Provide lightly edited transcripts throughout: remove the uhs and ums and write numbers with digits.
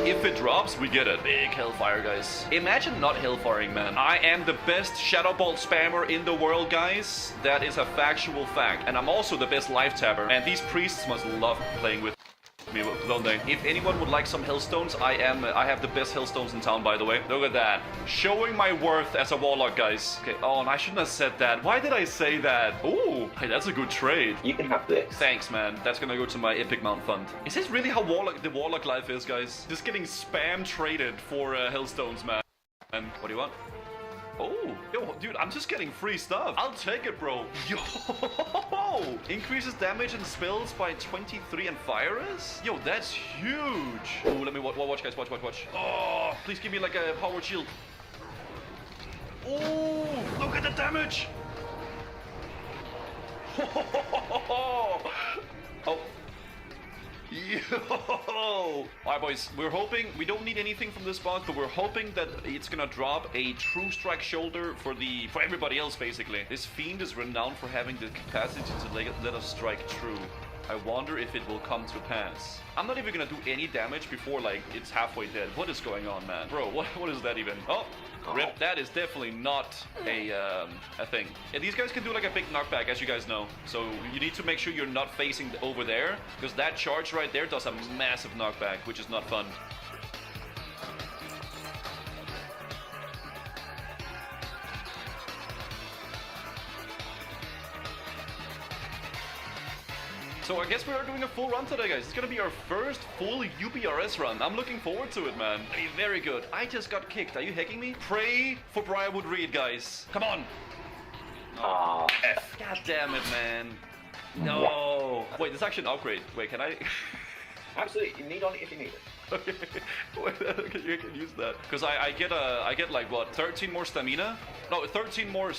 if it drops, we get it. Big Hellfire, guys. Imagine not Hellfiring, man. I am the best Shadow Bolt spammer in the world, guys. That is a factual fact. And I'm also the best life tapper. And these priests must love playing with me, don't they? If anyone would like some Hellstones, I have the best Hellstones in town, by the way. Look at that. Showing my worth as a Warlock, guys. Okay, oh, and I shouldn't have said that. Why did I say that? Ooh, hey, that's a good trade. You can have this. Thanks, man. That's gonna go to my Epic Mount Fund. Is this really how the Warlock life is, guys? Just getting spam traded for Hellstones, man. And what do you want? Oh, yo, dude, I'm just getting free stuff. I'll take it, bro. Yo, increases damage and spells by 23 and fire is? Yo, that's huge. Oh, let me watch, guys. Watch. Oh, please give me like a power shield. Oh, look at the damage. Oh. Yo! Alright, boys, we're hoping, we don't need anything from this box, but we're hoping that it's gonna drop a true strike shoulder for everybody else, basically. This fiend is renowned for having the capacity to let us strike true. I wonder if it will come to pass. I'm not even gonna do any damage before, like, it's halfway dead. What is going on, man? Bro, what is that even? Oh! Rip, that is definitely not a thing. Yeah, these guys can do like a big knockback, as you guys know. So you need to make sure you're not facing over there, because that charge right there does a massive knockback, which is not fun. So I guess we are doing a full run today, guys. It's gonna be our first full UBRS run. I'm looking forward to it, man. It'll be very good. I just got kicked. Are you hacking me? Pray for Briarwood Reed, guys. Come on. Ah, F. God damn it, man. No. Wait, there's actually an upgrade. Wait, can I? absolutely. You need on it if you need it. Okay. Wait, okay, you can use that. Because I get like what, 13 more stamina? No, 13 more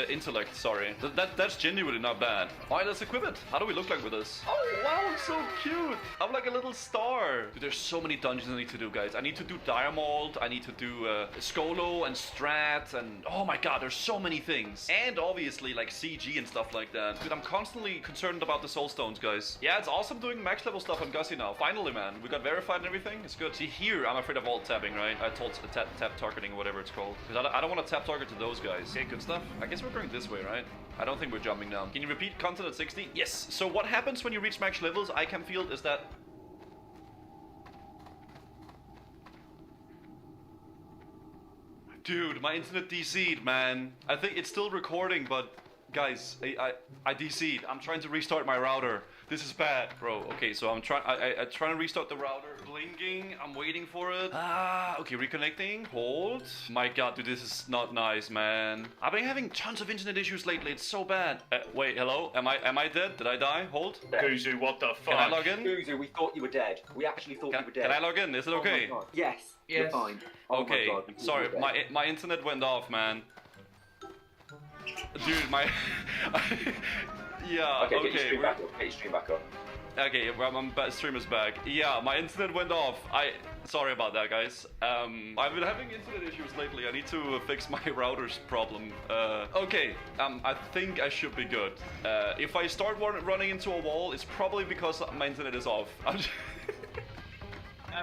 intellect, sorry. That's genuinely not bad. Alright, let's equip it. How do we look like with this? Oh wow, I'm so cute. I'm like a little star. Dude, there's so many dungeons I need to do, guys. I need to do Diamold, I need to do Skolo and Strat, and oh my god, there's so many things. And obviously like CG and stuff like that. Dude, I'm constantly concerned about the soul stones, guys. Yeah, it's awesome doing max level stuff on Gussie now. Finally, man. We got verified and everything. It's good. See, here, I'm afraid of alt tabbing, right? I told tap targeting or whatever it's called. Because I don't want to tap target to those guys. Okay, good stuff. I guess we're going this way, right? I don't think we're jumping down. Can you repeat content at 60? Yes. So what happens when you reach max levels, I can feel, is that... Dude, my internet DC'd, man. I think it's still recording, but... Guys, I DC'd. I'm trying to restart my router. This is bad, bro. Okay, so I'm trying to restart the router. Blinking. I'm waiting for it. Okay, reconnecting. Hold. My god, dude, this is not nice, man. I've been having tons of internet issues lately. It's so bad. Wait, hello? Am I dead? Did I die? Hold. Guzu, what the fuck? Can I log in? Guzu, we thought you were dead. We actually thought you were dead. Can I log in? Is it okay? Oh my god. Yes. You're fine. Oh Okay. my god. Sorry, my internet went off, man. Dude, my... Yeah, Okay, get your stream back up. Get your stream back up. Okay, stream is back. Yeah, my internet went off. Sorry about that, guys. I've been having internet issues lately. I need to fix my router's problem. Okay, I think I should be good. If I start running into a wall, it's probably because my internet is off.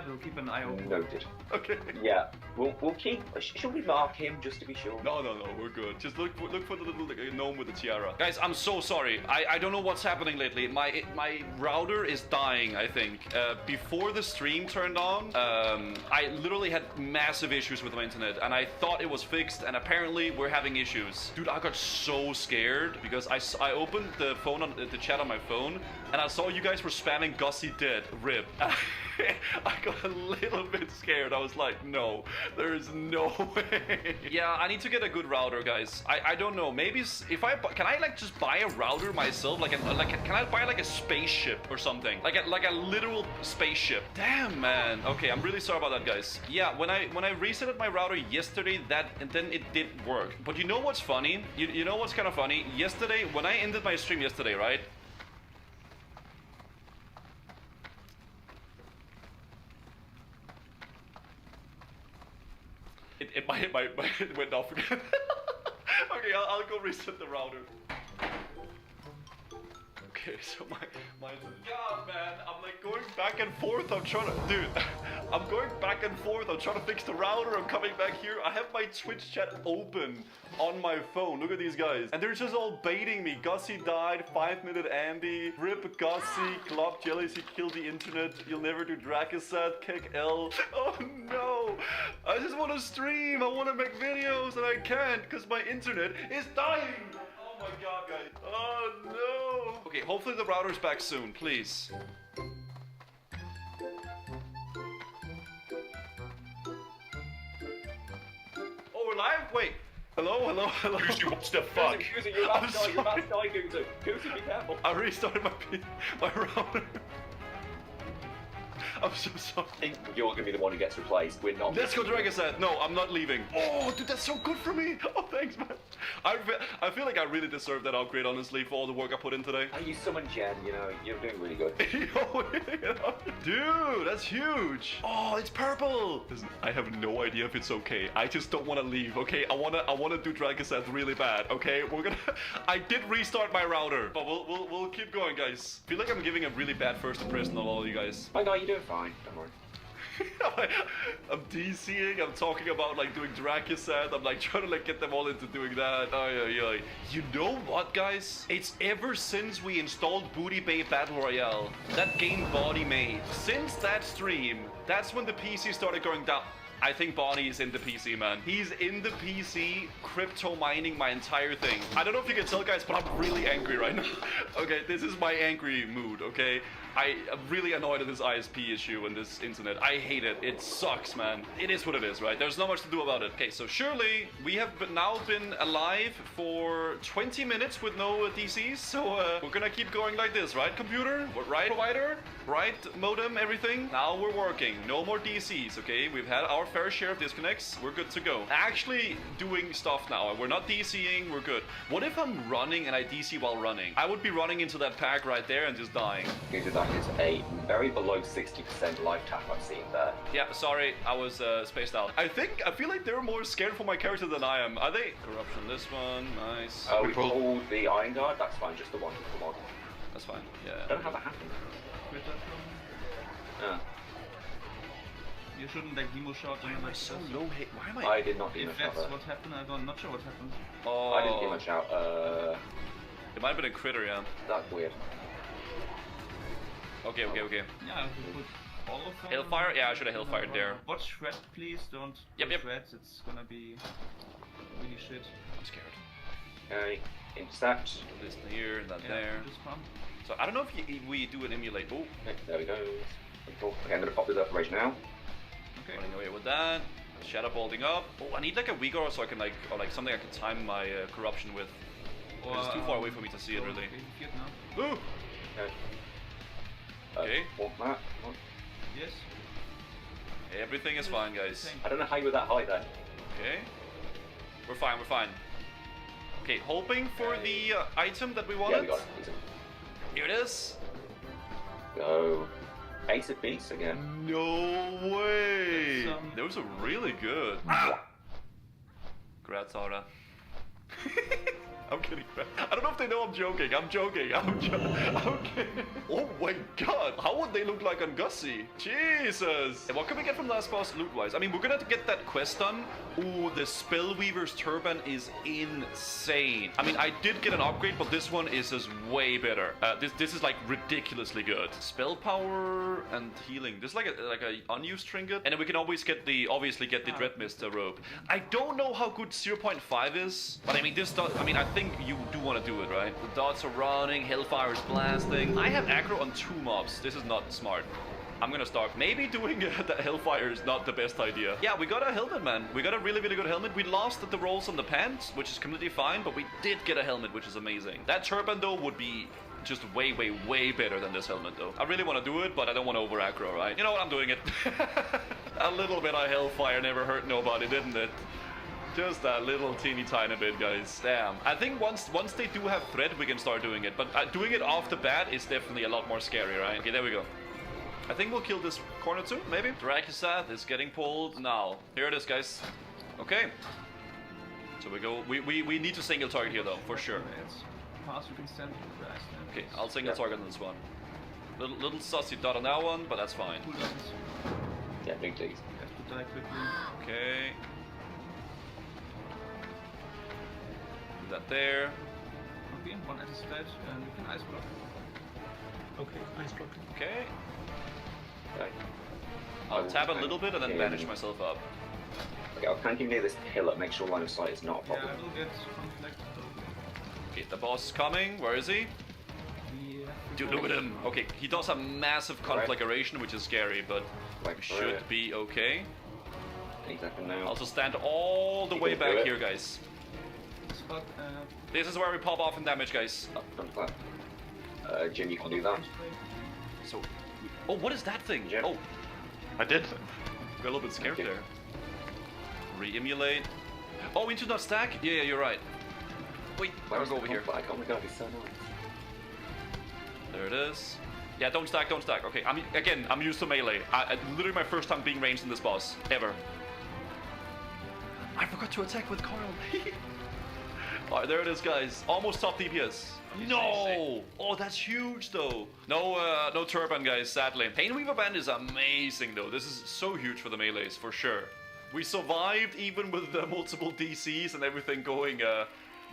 We'll keep an eye open. Noted. Okay. Yeah, we'll keep. Should we mark him just to be sure? No, we're good. Just look for the little gnome with the tiara. Guys, I'm so sorry. I don't know what's happening lately. My router is dying, I think. Before the stream turned on, I literally had massive issues with my internet, and I thought it was fixed, and apparently we're having issues. Dude, I got so scared because I opened the phone on the chat on my phone, and I saw you guys were spamming Gussie dead. Rip. I got a little bit scared. I was like, no, there is no way. Yeah, I need to get a good router, guys. I don't know. Maybe if can I like just buy a router myself? Can I buy like a spaceship or something? Like a literal spaceship. Damn, man. Okay, I'm really sorry about that, guys. Yeah, when I resetted my router yesterday, and then it did work. But you know what's funny? You know what's kind of funny? Yesterday, when I ended my stream yesterday, right? It went off again. Okay, I'll go reset the router. Okay, so my God, man, I'm like going back and forth. I'm trying to, dude, I'm going back and forth. I'm trying to fix the router. I'm coming back here. I have my Twitch chat open on my phone. Look at these guys, and they're just all baiting me. Gussie died. 5-minute Andy. Rip Gussie. Glob Jellies. He killed the internet. You'll never do Dracosat. Kick L. Oh no! I just want to stream. I want to make videos, and I can't because my internet is dying. Oh my God, guys. Oh no. Okay, hopefully the router's back soon, please. Oh, we're live? Wait. Hello, hello, hello. Goosey, what the fuck? Goosey, you're about to die, you're about to die, Goosey. Goosey, be careful. I restarted my router. I'm so sorry. I think you're going to be the one who gets replaced. We're not. Let's go Dragosat. No, I'm not leaving. Oh, dude, that's so good for me. Oh, thanks, man. I feel like I really deserve that upgrade, honestly, for all the work I put in today. You summoned Jen, you know, you're doing really good. Dude, that's huge. Oh, it's purple. Listen, I have no idea if it's okay. I just don't want to leave, okay? I wanna do Dragosat really bad, okay? We're gonna. I did restart my router, but we'll keep going, guys. I feel like I'm giving a really bad first impression on all of you guys. My God, you're doing fine. Don't worry. I'm DCing, I'm talking about like doing Dracosat, I'm like trying to like get them all into doing that. Oh yeah. You know what, guys? It's ever since we installed Booty Bay Battle Royale, that game Bonnie made. Since that stream, that's when the PC started going down. I think Bonnie is in the PC, man. He's in the PC, crypto mining my entire thing. I don't know if you can tell, guys, but I'm really angry right now. Okay, this is my angry mood, okay? I am really annoyed at this ISP issue and this internet. I hate it. It sucks, man. It is what it is, right? There's not much to do about it. Okay, so surely we have now been alive for 20 minutes with no DCs. So we're gonna keep going like this, right, computer? Right, provider? Right, modem, everything? Now we're working. No more DCs, okay? We've had our fair share of disconnects. We're good to go. Actually doing stuff now. We're not DCing. We're good. What if I'm running and I DC while running? I would be running into that pack right there and just dying. That is a very below 60% life tap I've seen there. Yeah, sorry, I was spaced out. I feel like they're more scared for my character than I am. Are they? Corruption, this one, nice. Oh, we pulled the Iron Guard, that's fine, just the one. Come on. That's fine, yeah. I don't know how that happened. Yeah. You shouldn't like demo shot. Why am I so low hit? Why am I? I did not demo If shot that's there. what happened, I'm not sure what happened. Oh. I didn't demo shout. It might have been a critter, yeah. That's weird. Okay. Yeah, we put all of them. Hellfire? Yeah, I should have Hellfired there. Watch Shred, please. Don't Yep. Shred. It's gonna be really shit. I'm scared. Okay, intercept. This here and that Yeah, there. just pump. So I don't know if we do an emulate. Oh, Okay, there we go. Cool. Okay, I'm gonna pop this operation now. Okay. running away with that. Shadow bolting up. Oh, I need like a Vigor so I can like, or like something I can time my corruption with. It's too far away for me to see it really. Okay, now. Ooh! Okay. Okay. Want that? What? Yes. Everything is fine, guys. I don't know how you were that high then. Okay. We're fine, we're fine. Okay, hoping for the item that we wanted. Yeah, we got it. Easy. Here it is. Go. Ace of Beasts again. No way! That's, Those are really good. Congrats, Aura. I'm kidding. I don't know if they know I'm joking. I'm joking. I'm kidding. Oh my god. How would they look like on Gussie? Jesus. And what can we get from last boss loot-wise? I mean, we're gonna have to get that quest done. Ooh, the Spellweaver's Turban is insane. I mean, I did get an upgrade, but this one is just way better. This is like ridiculously good. Spell power and healing. This is like a unused trinket. And then we can always get the Dreadmist robe. I don't know how good 0.5 is, but I mean, this does, I mean, I think you do want to do it, right? The dots are running, Hellfire is blasting. I have aggro on 2 mobs. This is not smart. I'm gonna start. Maybe doing the Hellfire is not the best idea. Yeah, we got a helmet, man. We got a really, really good helmet. We lost the rolls on the pants, which is completely fine, but we did get a helmet, which is amazing. That turban, though, would be just way, way, way better than this helmet, though. I really want to do it, but I don't want to over aggro, right? You know what? I'm doing it. A little bit of Hellfire never hurt nobody, didn't it? Just a little teeny tiny bit, guys. Damn. I think once they do have threat, we can start doing it. But doing it off the bat is definitely a lot more scary, right? Okay, there we go. I think we'll kill this corner too, maybe. Dracosat is getting pulled now. Here it is, guys. Okay. So we go. We need to single target here, though, for sure. pass, you can stand crash. Okay, I'll single target on this one. Little sussy dot on that one, but that's fine. Cooldowns. Yeah, big D's. Have to die quickly. Okay. Do that there. Okay, one at his dead, and you can ice block. Okay, ice block. Okay. Okay. I'll tap a little bit and then banish myself up. Okay, I'll tank him near this pillar. Make sure line of sight is not a Yeah, problem. I will get conflict. Okay, the boss is coming. Where is he? Yeah. Dude, look at him. Okay, he does have massive conflagration, which is scary, but Like, we should be okay. Exactly now. I'll just stand all the You way can do back it. here, guys. Spot, This is where we pop off in damage, guys. Up front left. Jim, you can do that. So, oh, what is that thing? Jim. Oh, I did. got a little bit scared Okay. there. Re-emulate. Oh, into that stack? Yeah, you're right. Wait, I'll Where's go the over here. conflict? Oh my god, he's so nice. There it is. Yeah, don't stack, don't stack. Okay, I'm used to melee. Literally my first time being ranged in this boss, ever. I forgot to attack with Coil. Alright, there it is, guys. Almost top DPS. No! Oh, that's huge, though. No Turban, guys, sadly. Painweaver Band is amazing, though. This is so huge for the melees, for sure. We survived even with the multiple DCs and everything going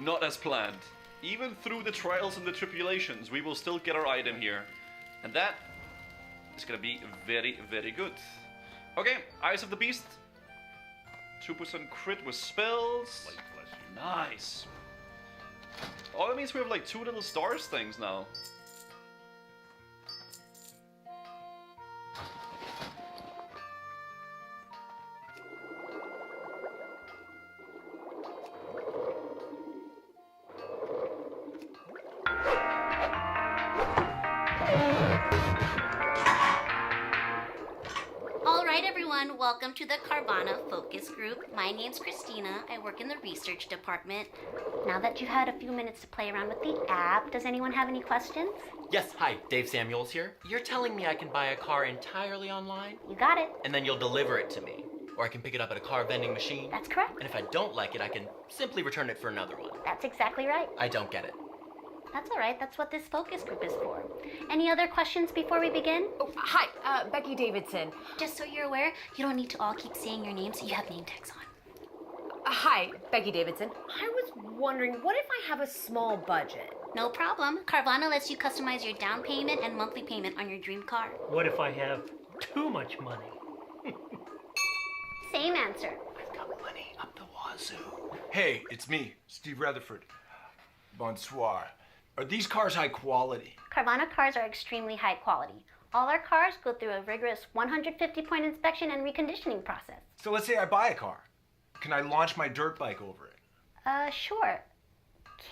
not as planned. Even through the trials and the tribulations, we will still get our item here. And that is gonna be very, very good. Okay, Eyes of the Beast. 2% crit with spells. Nice. Oh, that means we have like 2 little stars things now. Alright everyone, welcome to the Carvana Focus Group. My name's Christina. I work in the research department. Now that you've had a few minutes to play around with the app, does anyone have any questions? Yes, hi, Dave Samuels here. You're telling me I can buy a car entirely online? You got it. And then you'll deliver it to me? Or I can pick it up at a car vending machine? That's correct. And if I don't like it, I can simply return it for another one? That's exactly right. I don't get it. That's alright, that's what this focus group is for. Any other questions before we begin? Oh, hi, Becky Davidson. Just so you're aware, you don't need to all keep saying your names, so you have name tags on. Hi, Becky Davidson. I was wondering, what if I have a small budget? No problem. Carvana lets you customize your down payment and monthly payment on your dream car. What if I have too much money? Same answer. I've got money up the wazoo. Hey, it's me, Steve Rutherford. Bonsoir. Are these cars high quality? Carvana cars are extremely high quality. All our cars go through a rigorous 150-point inspection and reconditioning process. So let's say I buy a car. Can I launch my dirt bike over it? Sure.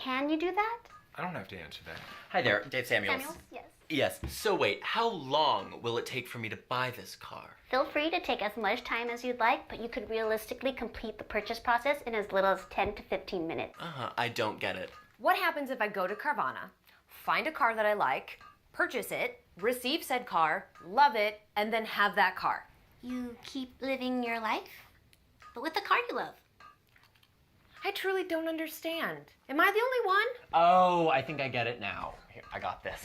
Can you do that? I don't have to answer that. Hi there, Dave Samuels. Samuels? Yes. Yes, so wait, how long will it take for me to buy this car? Feel free to take as much time as you'd like, but you could realistically complete the purchase process in as little as 10 to 15 minutes. I don't get it. What happens if I go to Carvana, find a car that I like, purchase it, receive said car, love it, and then have that car? You keep living your life, but with the car you love. I truly don't understand. Am I the only one? Oh, I think I get it now. Here, I got this.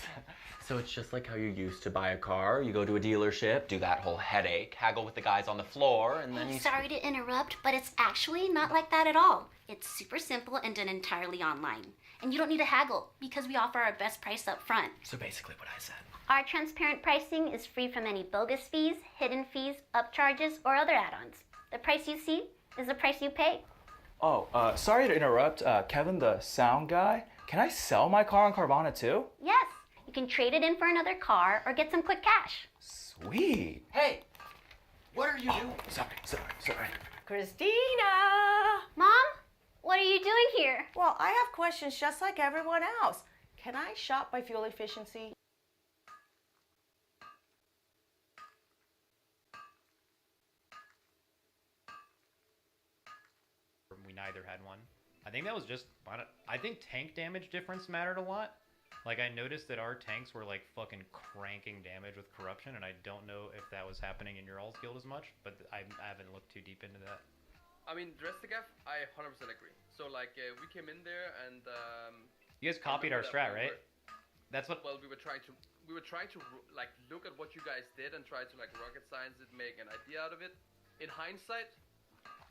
So it's just like how you used to buy a car. You go to a dealership, do that whole headache, haggle with the guys on the floor, and then you... Sorry to interrupt, but it's actually not like that at all. It's super simple and done entirely online. And you don't need to haggle because we offer our best price up front. So basically what I said. Our transparent pricing is free from any bogus fees, hidden fees, upcharges, or other add-ons. The price you see is the price you pay. Oh, sorry to interrupt. Kevin, the sound guy. Can I sell my car on Carvana too? Yes, you can trade it in for another car or get some quick cash. Sweet. Hey, what are you doing? Sorry. Christina! Mom, what are you doing here? Well, I have questions just like everyone else. Can I shop by fuel efficiency? We neither had one. I think that was just, I think tank damage difference mattered a lot. Like, I noticed that our tanks were like fucking cranking damage with corruption, and I don't know if that was happening in your all's guild as much, but I haven't looked too deep into that. I mean, Drestegaf, I 100% agree. So like, we came in there and You guys copied our strat, right? That's what. Well, we were trying to like look at what you guys did and try to like rocket science it, make an idea out of it. In hindsight,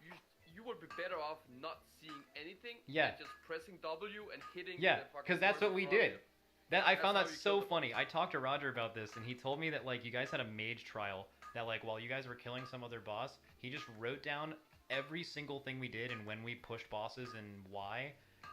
you would be better off not seeing anything. Yeah. And just pressing W and hitting. Yeah, the fucking because that's what we target. did. I found that how you so killed funny. I talked to Roger about this, and he told me that like you guys had a mage trial that like while you guys were killing some other boss, he just wrote down every single thing we did and when we pushed bosses and why,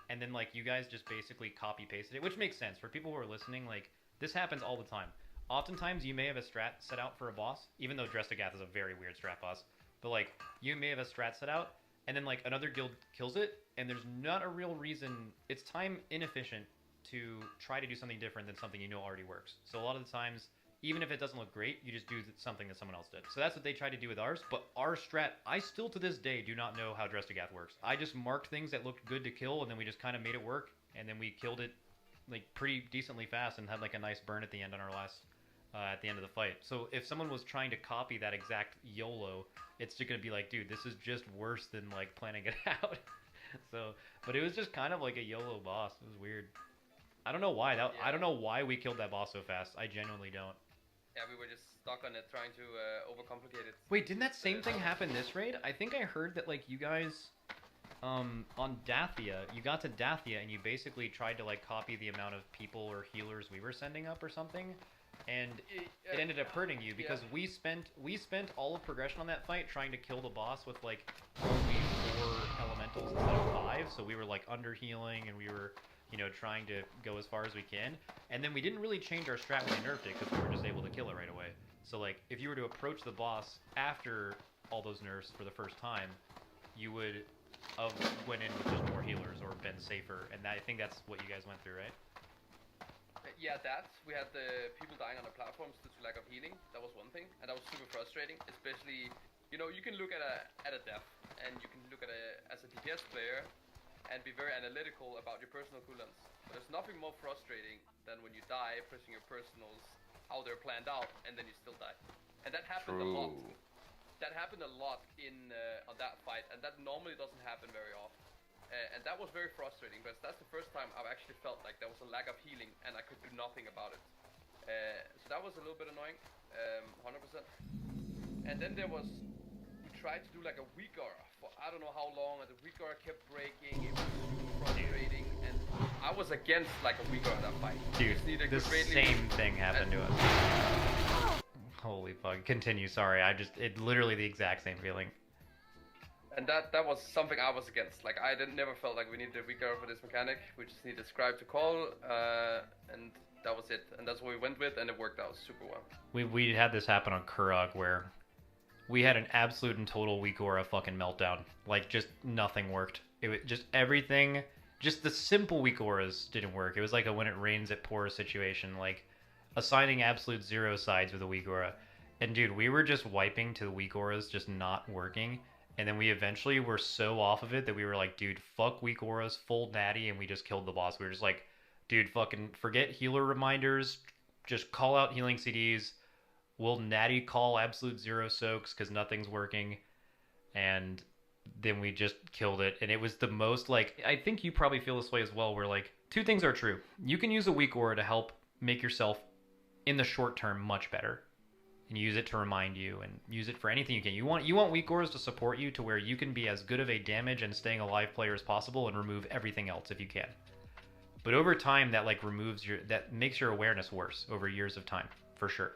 and then like you guys just basically copy pasted it, which makes sense for people who are listening. Like this happens all the time. Oftentimes you may have a strat set out for a boss, even though Drestagath is a very weird strat boss, but like you may have a strat set out, and then like another guild kills it, and there's not a real reason. It's time inefficient to try to do something different than something you know already works. So a lot of the times, even if it doesn't look great, you just do something that someone else did. So that's what they tried to do with ours, but our strat, I still to this day do not know how Drestagath works. I just marked things that looked good to kill, and then we just kind of made it work, and then we killed it like pretty decently fast and had like a nice burn at the end on our last, at the end of the fight. So if someone was trying to copy that exact YOLO, it's just gonna be like, dude, this is just worse than like planning it out. So, but it was just kind of like a YOLO boss. It was weird. I don't know why I don't know why we killed that boss so fast. I genuinely don't. Yeah, we were just stuck on it, trying to overcomplicate it. Wait, didn't that same thing happen this raid? I think I heard that like you guys, on Dathia, you got to Dathia and you basically tried to like copy the amount of people or healers we were sending up or something, and it ended up hurting you because we spent all of progression on that fight trying to kill the boss with like only 4 elementals instead of 5, so we were like under healing and we were, you know, trying to go as far as we can, and then we didn't really change our strat when we nerfed it because we were just able to kill it right away. So like if you were to approach the boss after all those nerfs for the first time, you would have went in with just more healers or been safer, and I think that's what you guys went through, right? Yeah, we had the people dying on the platforms due to lack of healing. That was one thing, and that was super frustrating. Especially, you know, you can look at a death, and you can look at as a DPS player, and be very analytical about your personal cooldowns. But there's nothing more frustrating than when you die, pressing your personals how they're planned out, and then you still die. And that happened a lot. That happened a lot in on that fight, and that normally doesn't happen very often. And that was very frustrating, because that's the first time I've actually felt like there was a lack of healing, and I could do nothing about it. So that was a little bit annoying, 100%. And then we tried to do like a weak aura for I don't know how long, and the weak aura kept breaking. It was super frustrating, and I was against like a weak aura that fight. Dude, the same thing happened to us. Holy fuck! Continue. Sorry, it literally the exact same feeling. And that was something I was against. Like I never felt like we needed a weak aura for this mechanic. We just needed scribe to call, and that was it. And that's what we went with, and it worked out super well. We had this happen on Kurog where we had an absolute and total weak aura fucking meltdown. Like just nothing worked. It was just everything. Just the simple weak auras didn't work. It was like a when it rains it pours situation. Like assigning absolute 0 sides with a weak aura. And dude, we were just wiping to the weak auras just not working. And then we eventually were so off of it that we were like, dude, fuck weak auras, full natty, and we just killed the boss. We were just like, dude, fucking forget healer reminders, just call out healing CDs, we'll natty call absolute 0 soaks because nothing's working, and then we just killed it. And it was the most like, I think you probably feel this way as well, where like, 2 things are true. You can use a weak aura to help make yourself, in the short term, much better. And use it to remind you, and use it for anything you can. You want weak auras to support you to where you can be as good of a damage and staying alive player as possible and remove everything else if you can. But over time, that like that makes your awareness worse over years of time, for sure.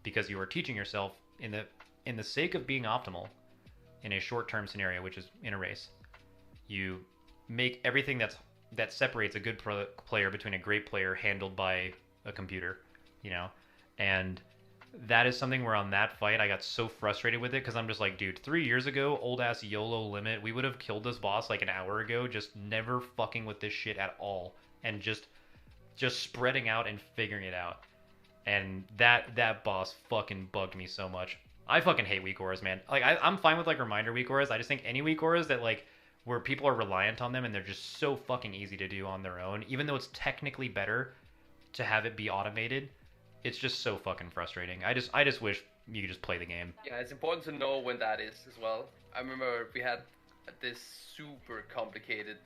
Because you are teaching yourself in the sake of being optimal in a short-term scenario, which is in a race. You make everything that separates a good player between a great player handled by a computer, you know? And that is something where on that fight I got so frustrated with it because I'm just like, dude, 3 years ago, old ass YOLO limit, we would have killed this boss like an hour ago, just never fucking with this shit at all, and just spreading out and figuring it out. And that boss fucking bugged me so much. I fucking hate weak auras, man. Like I'm fine with like reminder weak auras. I just think any weak auras that like where people are reliant on them and they're just so fucking easy to do on their own, even though it's technically better to have it be automated. It's just so fucking frustrating. I just wish you could just play the game. Yeah, it's important to know when that is as well. I remember we had this super complicated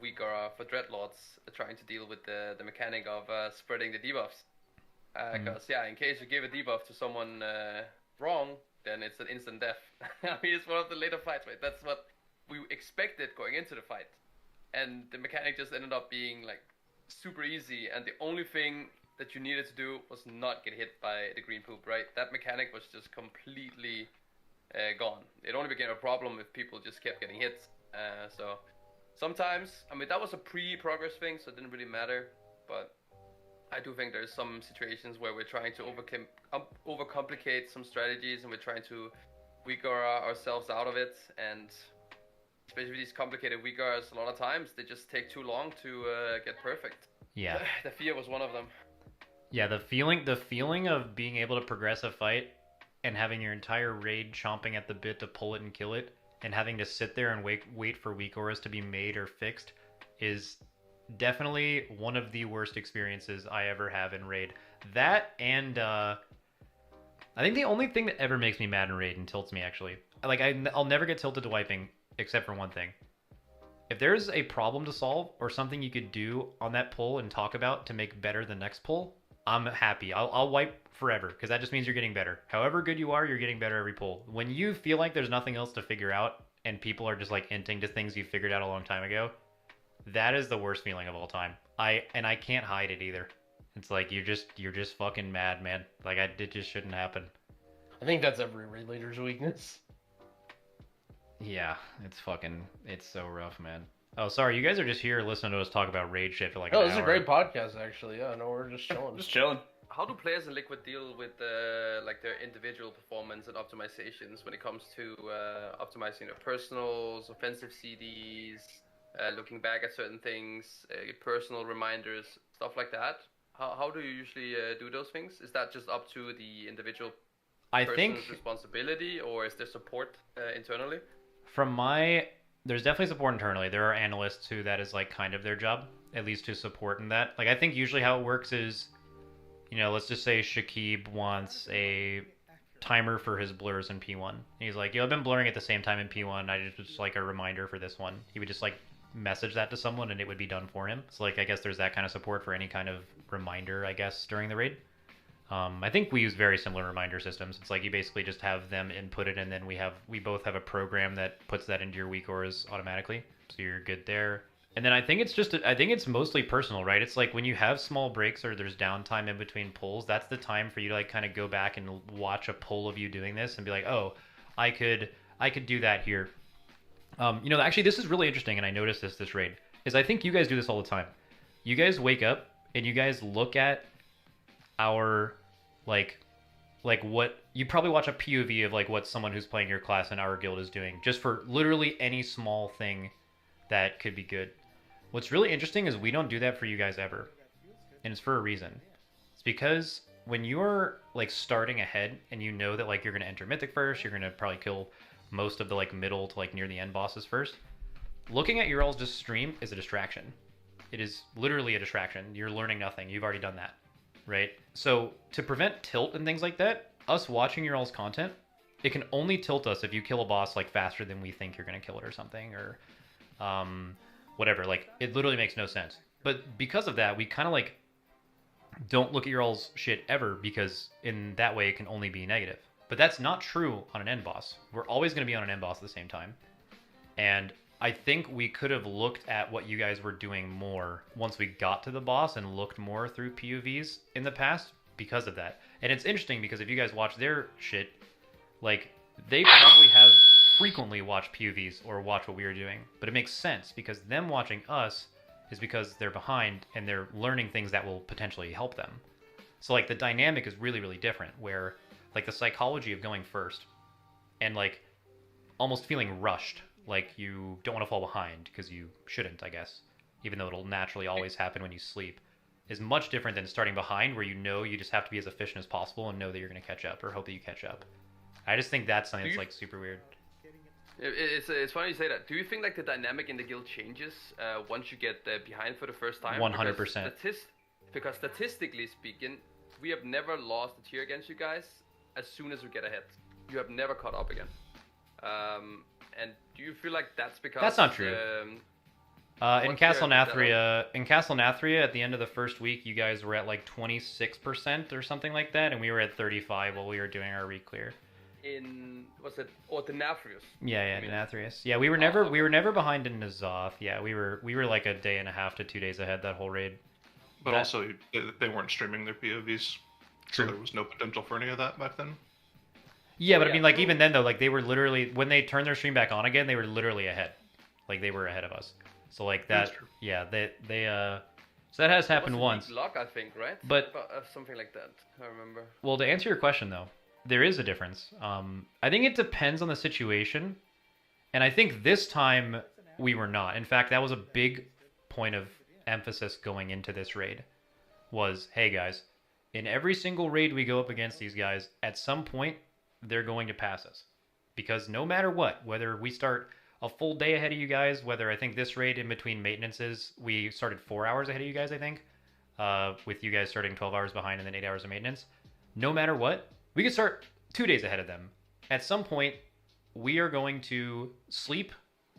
Weaker for Dreadlords trying to deal with the mechanic of spreading the debuffs. Because in case you give a debuff to someone wrong, then it's an instant death. I mean, it's one of the later fights, right? That's what we expected going into the fight. And the mechanic just ended up being like super easy, and the only thing that you needed to do was not get hit by the green poop, right? That mechanic was just completely gone. It only became a problem if people just kept getting hit. So sometimes, I mean, that was a pre-progress thing, so it didn't really matter. But I do think there's some situations where we're trying to overcomplicate some strategies, and we're trying to weaker ourselves out of it. And especially these complicated weakers, a lot of times they just take too long to get perfect. Yeah. The fear was one of them. Yeah, the feeling of being able to progress a fight and having your entire raid chomping at the bit to pull it and kill it, and having to sit there and wait for weak auras to be made or fixed is definitely one of the worst experiences I ever have in raid. That and I think the only thing that ever makes me mad in raid and tilts me, actually, like I'll never get tilted to wiping except for one thing. If there's a problem to solve or something you could do on that pull and talk about to make better the next pull, I'm happy. I'll wipe forever, because that just means you're getting better. However good you are, you're getting better every pull. When you feel like there's nothing else to figure out and people are just like hinting to things you figured out a long time ago, that is the worst feeling of all time. I can't hide it either. It's like you're just fucking mad, man. Like it just shouldn't happen. I think that's every raid leader's weakness. Yeah, it's so rough, man. Oh, sorry, you guys are just here listening to us talk about raid shit for like an hour. Oh, this is a great podcast, actually. Yeah, no, we're just chilling. Just chilling. How do players in Liquid deal with like their individual performance and optimizations when it comes to optimizing their personals, offensive CDs, looking back at certain things, personal reminders, stuff like that? How do you usually do those things? Is that just up to the individual person's responsibility, or is there support internally? There's definitely support internally. There are analysts who that is like kind of their job, at least to support in that. Like I think usually how it works is, let's just say Shakib wants a timer for his blurs in P1. He's like, I've been blurring at the same time in P1. I just like a reminder for this one. He would just like message that to someone and it would be done for him. So like I guess there's that kind of support for any kind of reminder, I guess, during the raid. I think we use very similar reminder systems. It's like you basically just have them input it, and then we both have a program that puts that into your weak auras automatically, so you're good there. And then I think it's mostly personal, right? It's like when you have small breaks or there's downtime in between pulls, that's the time for you to like kind of go back and watch a pull of you doing this and be like, oh, I could do that here. Actually this is really interesting, and I noticed this raid, is I think you guys do this all the time. You guys wake up and you guys look at our like what you probably watch a POV of like what someone who's playing your class in our guild is doing, just for literally any small thing that could be good. What's really interesting is we don't do that for you guys ever, and it's for a reason. It's because when you're like starting ahead and you know that like you're gonna enter Mythic first, you're gonna probably kill most of the like middle to like near the end bosses first, looking at your all's just stream is a distraction. It is literally a distraction. You're learning nothing. You've already done that. Right? So to prevent tilt and things like that, us watching your all's content, it can only tilt us if you kill a boss like faster than we think you're going to kill it or something, or whatever. Like it literally makes no sense. But because of that, we kind of like don't look at your all's shit ever, because in that way it can only be negative. But that's not true on an end boss. We're always going to be on an end boss at the same time. And I think we could have looked at what you guys were doing more once we got to the boss and looked more through POVs in the past because of that. And it's interesting because if you guys watch their shit, like they probably have frequently watched POVs or watch what we were doing. But it makes sense because them watching us is because they're behind and they're learning things that will potentially help them. So like the dynamic is really, really different, where like the psychology of going first and like almost feeling rushed. Like you don't want to fall behind because you shouldn't, I guess, even though it'll naturally always happen when you sleep, is much different than starting behind, where you just have to be as efficient as possible and know that you're going to catch up or hope that you catch up. I just think that's something that's like super weird. It's funny you say that. Do you think like the dynamic in the guild changes once you get behind for the first time? 100%. Because statistically speaking, we have never lost a tier against you guys as soon as we get ahead. You have never caught up again. And do you feel like that's because That's not true. In what's Castle your Nathria, at the end of the first week, you guys were at like 26% or something like that, and we were at 35 while we were doing our re-clear. in what's it? Or the Nathrius. Yeah, Nathrius. Yeah, we were never behind in Nazoth. Yeah, we were like a day and a half to 2 days ahead that whole raid. But also, they weren't streaming their POVs, so True. there was no potential for any of that back then. Yeah, but I mean, like, even then, though, like, they were literally, when they turned their stream back on again, they were literally ahead. Like, they were ahead of us. So, like, that, yeah, so that has happened once. Luck, I think, right? But, something like that, I remember. well, to answer your question, though, there is a difference. I think it depends on the situation, and I think this time we were not. In fact, that was a big point of emphasis going into this raid, was, hey, guys, in every single raid we go up against these guys, at some point, they're going to pass us. Because no matter what, whether we start a full day ahead of you guys, whether I think this raid in between maintenances, we started 4 hours ahead of you guys, I think, with you guys starting 12 hours behind and then 8 hours of maintenance. No matter what, we could start 2 days ahead of them. At some point, we are going to sleep,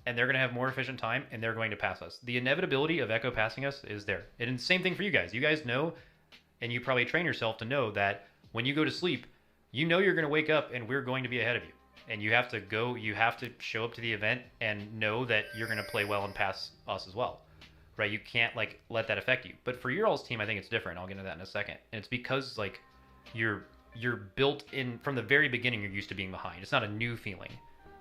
and they're going to have more efficient time, and they're going to pass us. The inevitability of Echo passing us is there. And same thing for you guys. You guys know, and you probably train yourself to know that when you go to sleep, you know you're going to wake up and we're going to be ahead of you. And you have to show up to the event and know that you're going to play well and pass us as well. Right? You can't, like, let that affect you. But for your all's team, I think it's different. I'll get into that in a second. And it's because, like, you're built in, from the very beginning, you're used to being behind. It's not a new feeling.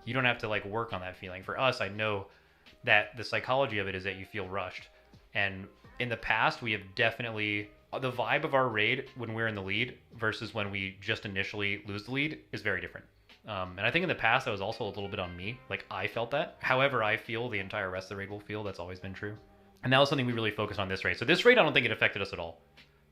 You don't have to, like, work on that feeling. For us, I know that the psychology of it is that you feel rushed. And in the past, we have definitely, the vibe of our raid when we're in the lead versus when we just initially lose the lead is very different. And I think in the past, that was also a little bit on me. Like, I felt that. However, I feel the entire rest of the raid will feel. That's always been true. And that was something we really focused on this raid. So this raid, I don't think it affected us at all.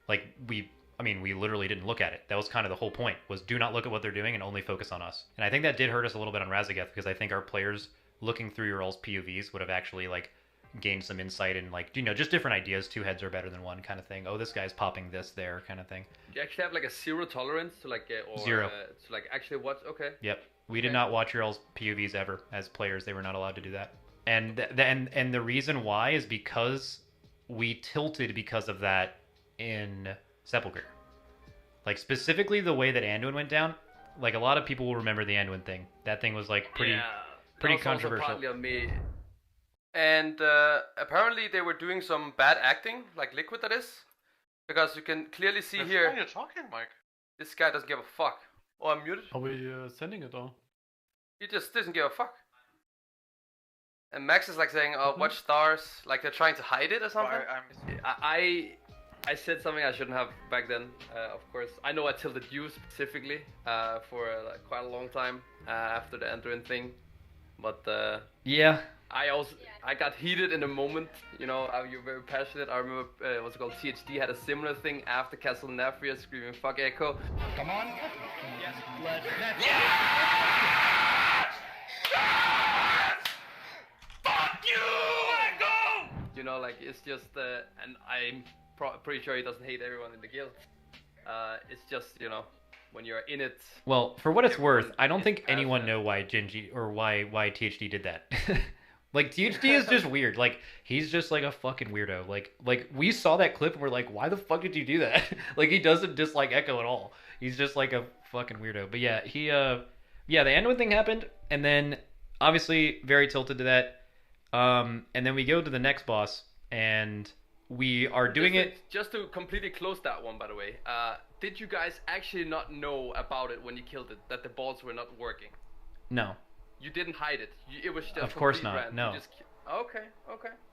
Like, we literally didn't look at it. That was kind of the whole point, was do not look at what they're doing and only focus on us. And I think that did hurt us a little bit on Razageth, because I think our players looking through your all's POVs would have actually, like, gained some insight and, like, you know, just different ideas. 2 heads are better than one kind of thing. Oh, this guy's popping this there kind of thing. Do you actually have, like, a zero tolerance to, like, or Zero. To, like, actually watch? Okay. Yep. We did not watch your all's POVs ever as players. They were not allowed to do that. And the reason why is because we tilted because of that in Sepulchre. Like, specifically the way that Anduin went down, like, a lot of people will remember the Anduin thing. That thing was, like, pretty controversial. Also partly on me. And apparently they were doing some bad acting, like Liquid that is. Because you can clearly see here... Why are you talking, Mike? This guy doesn't give a fuck. Oh, I'm muted. Are we sending it or? He just doesn't give a fuck. And Max is like saying, "Oh, watch stars," like they're trying to hide it or something. I said something I shouldn't have back then. Of course, I know I tilted you specifically for quite a long time after the Anduin thing, but yeah. I got heated in the moment. You know, you're very passionate. I remember what's it called, THD had a similar thing after Castle Nathria, screaming "fuck Echo." Come on. Yes. Fuck you, Echo! You know, like, it's just, and I'm pretty sure he doesn't hate everyone in the guild. It's just, you know, when you're in it. Well, for what it's worth, I don't think anyone know why Genji or why THD did that. Like, THD is just weird. Like, he's just like a fucking weirdo. Like we saw that clip and we're like, why the fuck did you do that? Like, he doesn't dislike Echo at all. He's just like a fucking weirdo. But yeah, the Anduin thing happened, and then obviously very tilted to that. And then we go to the next boss, and we are doing it. Just to completely close that one, by the way, did you guys actually not know about it when you killed it, that the balls were not working? No. You didn't hide it. It was just of course not. random. No. Okay.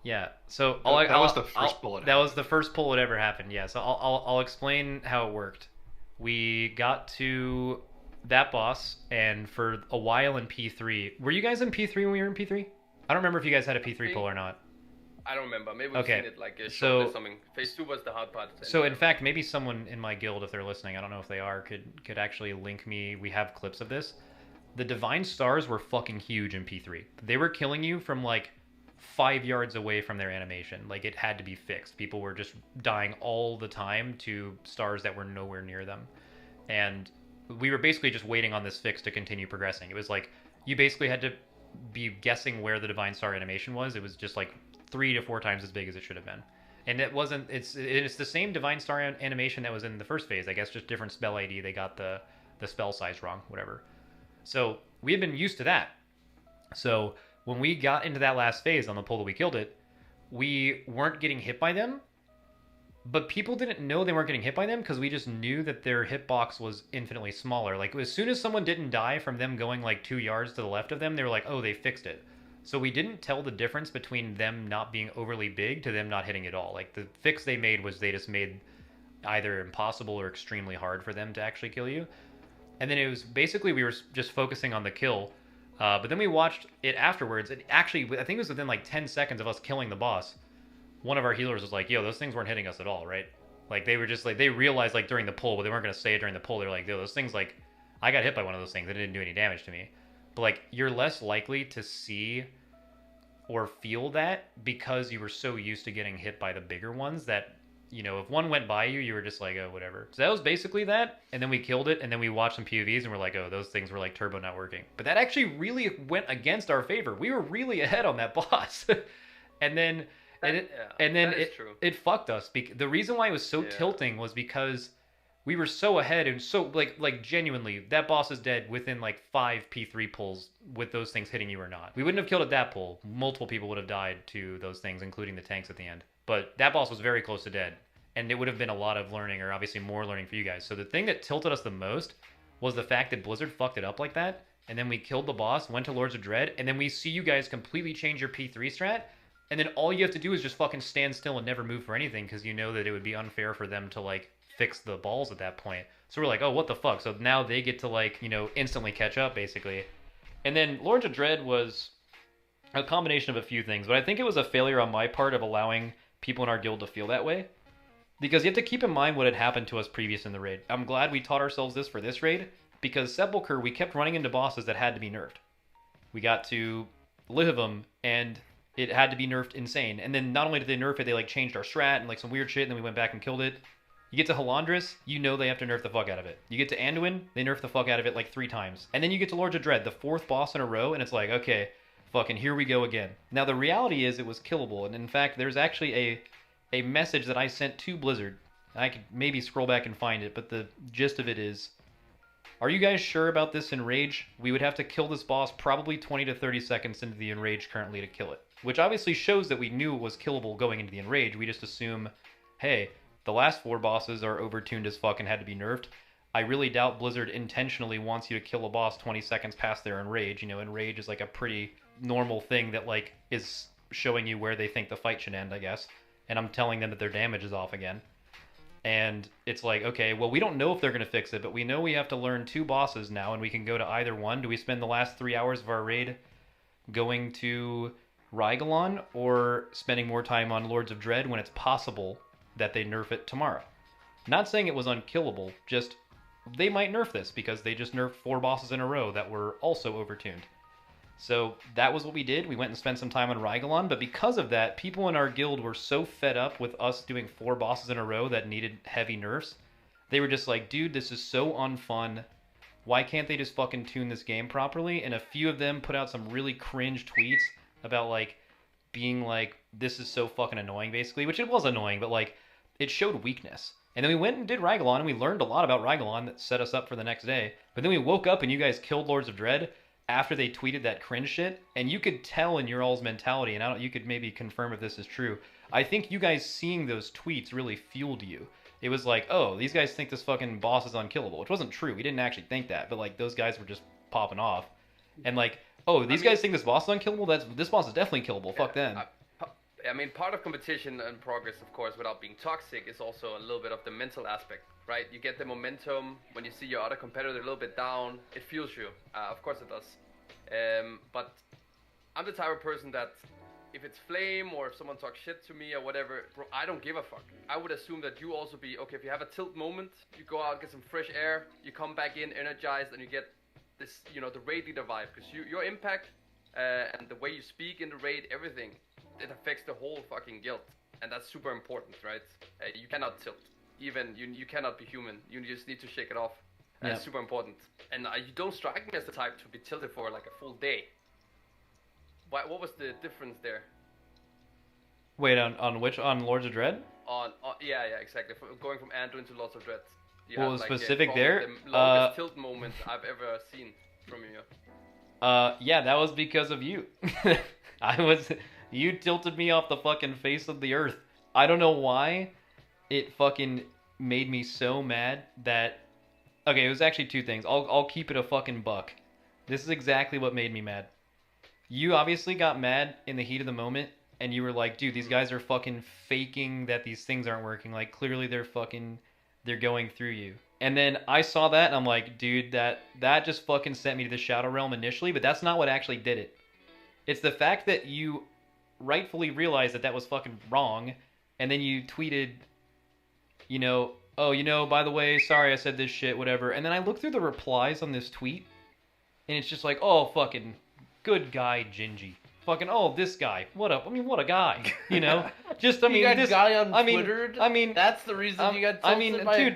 Yeah. So that was the first bullet. That was the first pull that ever happened. Yeah. So I'll explain how it worked. We got to that boss, and for a while in P3. Were you guys in P3 when we were in P3? I don't remember if you guys had a P3 pull or not. I don't remember. Maybe we've Okay. seen it like So- something. Phase 2 was the hard part. So in fact, maybe someone in my guild, if they're listening, I don't know if they are, could actually link me. We have clips of this. The Divine Stars were fucking huge in P3. They were killing you from like 5 yards away from their animation. Like, it had to be fixed. People were just dying all the time to stars that were nowhere near them. And we were basically just waiting on this fix to continue progressing. It was like, you basically had to be guessing where the Divine Star animation was. It was just like 3 to 4 times as big as it should have been. And it wasn't. It's the same Divine Star animation that was in the first phase. I guess just different spell ID. They got the spell size wrong. Whatever. So we had been used to that. So when we got into that last phase on the pull that we killed it, we weren't getting hit by them. But people didn't know they weren't getting hit by them because we just knew that their hitbox was infinitely smaller. Like as soon as someone didn't die from them going like 2 yards to the left of them, they were like, oh, they fixed it. So we didn't tell the difference between them not being overly big to them not hitting at all. Like the fix they made was they just made either impossible or extremely hard for them to actually kill you. And then it was basically we were just focusing on the kill. But then we watched it afterwards. It actually, I think it was within like 10 seconds of us killing the boss. One of our healers was like, yo, those things weren't hitting us at all, right? Like they were just like, they realized like during the pull, but they weren't going to say it during the pull. They're like, yo, those things like, I got hit by one of those things. It didn't do any damage to me. But like you're less likely to see or feel that because you were so used to getting hit by the bigger ones that, you know, if one went by you, you were just like, oh, whatever. So that was basically that. And then we killed it. And then we watched some POVs and we're like, oh, those things were like turbo not working. But that actually really went against our favor. We were really ahead on that boss. And then it fucked us. The reason why it was so tilting was because we were so ahead and so like genuinely that boss is dead within like 5 P3 pulls with those things hitting you or not. We wouldn't have killed at that pull. Multiple people would have died to those things, including the tanks at the end. But that boss was very close to dead. And it would have been a lot of learning, or obviously more learning for you guys. So the thing that tilted us the most was the fact that Blizzard fucked it up like that. And then we killed the boss, went to Lords of Dread, and then we see you guys completely change your P3 strat. And then all you have to do is just fucking stand still and never move for anything because you know that it would be unfair for them to like fix the balls at that point. So we're like, oh, what the fuck? So now they get to like, you know, instantly catch up basically. And then Lords of Dread was a combination of a few things, but I think it was a failure on my part of allowing people in our guild to feel that way. Because you have to keep in mind what had happened to us previous in the raid. I'm glad we taught ourselves this for this raid, because Sepulchre, we kept running into bosses that had to be nerfed. We got to Lihivum, and it had to be nerfed insane. And then not only did they nerf it, they like changed our strat and like some weird shit, and then we went back and killed it. You get to Halandris, you know they have to nerf the fuck out of it. You get to Anduin, they nerf the fuck out of it like 3 times. And then you get to Lords of Dread, the 4th boss in a row, and it's like, okay, fucking here we go again. Now the reality is it was killable, and in fact there's actually a message that I sent to Blizzard. I could maybe scroll back and find it, but the gist of it is, are you guys sure about this Enrage? We would have to kill this boss probably 20 to 30 seconds into the Enrage currently to kill it. Which obviously shows that we knew it was killable going into the Enrage. We just assume, hey, the last 4 bosses are overtuned as fuck and had to be nerfed. I really doubt Blizzard intentionally wants you to kill a boss 20 seconds past their Enrage. You know, Enrage is like a pretty normal thing that like is showing you where they think the fight should end, I guess. And I'm telling them that their damage is off again. And it's like, okay, well, we don't know if they're going to fix it, but we know we have to learn 2 bosses now, and we can go to either one. Do we spend the last 3 hours of our raid going to Rygalon, or spending more time on Lords of Dread when it's possible that they nerf it tomorrow? Not saying it was unkillable, just they might nerf this because they just nerfed 4 bosses in a row that were also overtuned. So that was what we did. We went and spent some time on Rygalon, but because of that, people in our guild were so fed up with us doing 4 bosses in a row that needed heavy nerfs. They were just like, dude, this is so unfun. Why can't they just fucking tune this game properly? And a few of them put out some really cringe tweets about like being like, this is so fucking annoying basically, which it was annoying, but like it showed weakness. And then we went and did Rygalon, and we learned a lot about Rygalon that set us up for the next day. But then we woke up and you guys killed Lords of Dread after they tweeted that cringe shit, and you could tell in your all's mentality, and you could maybe confirm if this is true. I think you guys seeing those tweets really fueled you. It was like, oh, these guys think this fucking boss is unkillable, which wasn't true. We didn't actually think that, but like those guys were just popping off. And like, oh, these guys think this boss is unkillable? This boss is definitely killable. Fuck them. I mean, part of competition and progress, of course, without being toxic, is also a little bit of the mental aspect, right? You get the momentum when you see your other competitor a little bit down. It fuels you. Of course it does. But I'm the type of person that if it's flame or if someone talks shit to me or whatever, bro, I don't give a fuck. I would assume that you also be, okay, if you have a tilt moment, you go out, get some fresh air, you come back in energized, and you get this, you know, the raid leader vibe. Because your impact and the way you speak in the raid, everything, it affects the whole fucking guild, and that's super important, right? You cannot tilt. Even you cannot be human. You just need to shake it off. That's super important. And you don't strike me as the type to be tilted for like a full day. What was the difference there? Wait, on which? On Lords of Dread? Yeah, exactly. Going from Anduin to Lots of Dread. You Well, had, like, specific probably there, the longest tilt moment I've ever seen from you. Yeah, that was because of you. You tilted me off the fucking face of the earth. I don't know why it fucking made me so mad that... Okay, it was actually two things. I'll keep it a fucking buck. This is exactly what made me mad. You obviously got mad in the heat of the moment, and you were like, dude, these guys are fucking faking that these things aren't working. Like, clearly they're going through you. And then I saw that, and I'm like, dude, that just fucking sent me to the Shadow Realm initially, but that's not what actually did it. It's the fact that you rightfully realized that was fucking wrong, and then you tweeted, you know, oh, you know, by the way, sorry I said this shit, whatever. And then I look through the replies on this tweet, and it's just like, oh, fucking good guy, Gingy. Fucking, oh, this guy. What a guy. You know? Just, I mean, you got this guy on I mean, Twitter. I mean, that's the reason you got tilted I mean, by dude,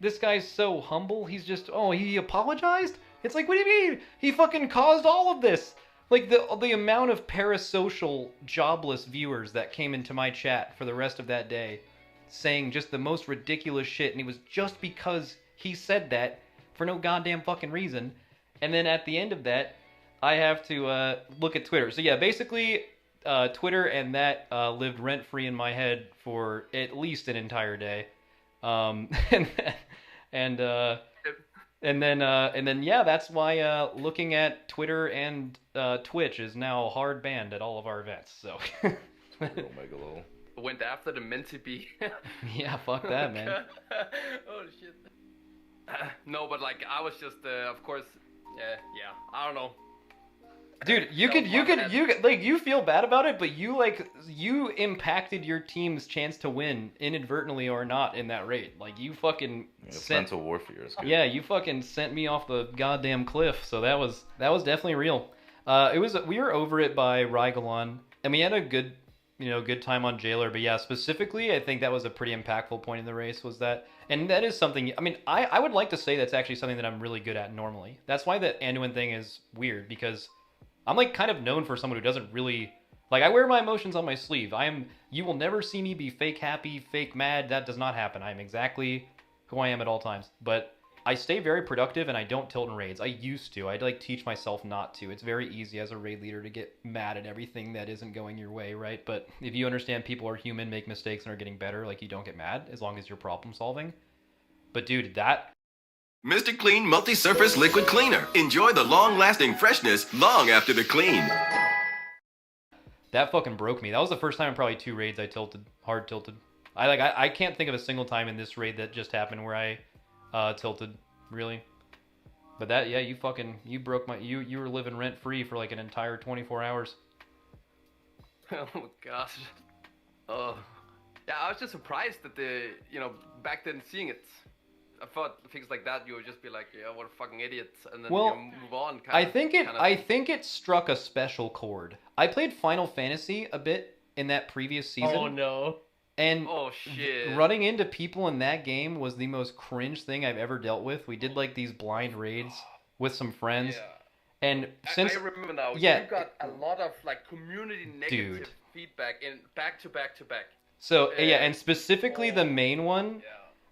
this guy's so humble. He's just, oh, he apologized? It's like, what do you mean? He fucking caused all of this. Like, the amount of parasocial, jobless viewers that came into my chat for the rest of that day saying just the most ridiculous shit, and it was just because he said that for no goddamn fucking reason. And then at the end of that, I have to look at Twitter. So yeah, basically, Twitter and that lived rent-free in my head for at least an entire day. And then yeah, that's why looking at Twitter and Twitch is now hard banned at all of our events. So Megalo. Went after the Mentipi. Yeah, fuck that, man. Oh shit. No, but like I was just, of course, yeah. I don't know. Dude, you feel bad about it, but you impacted your team's chance to win inadvertently or not in that raid. Like you fucking mental warfare is good. Yeah, you fucking sent me off the goddamn cliff. So that was definitely real. We were over it by Rygalon, and we had a good time on Jailer. But yeah, specifically, I think that was a pretty impactful point in the race. Was that, and that is something. I mean, I would like to say that's actually something that I'm really good at normally. That's why the Anduin thing is weird, because I'm like kind of known for someone who doesn't really, like, I wear my emotions on my sleeve. You will never see me be fake happy, fake mad. That does not happen. I am exactly who I am at all times. But I stay very productive and I don't tilt in raids. I used to. I'd like teach myself not to. It's very easy as a raid leader to get mad at everything that isn't going your way, right? But if you understand people are human, make mistakes, and are getting better, like, you don't get mad as long as you're problem solving. But dude, that... Mr. Clean Multi-Surface Liquid Cleaner. Enjoy the long-lasting freshness long after the clean. That fucking broke me. That was the first time in probably 2 raids I tilted, hard tilted. I can't think of a single time in this raid that just happened where I tilted, really. But that, yeah, you broke my, you were living rent free for like an entire 24 hours. Oh my gosh. Oh. Yeah, I was just surprised that back then seeing it. I thought things like that, you would just be like, yeah, what a fucking idiot, and then you move on. I think it struck a special chord. I played Final Fantasy a bit in that previous season. Oh no. And oh shit. Running into people in that game was the most cringe thing I've ever dealt with. We did like these blind raids with some friends. Yeah. And since I remember now, yeah, you got a lot of like community negative feedback in back to back to back. So yeah, and specifically the main one,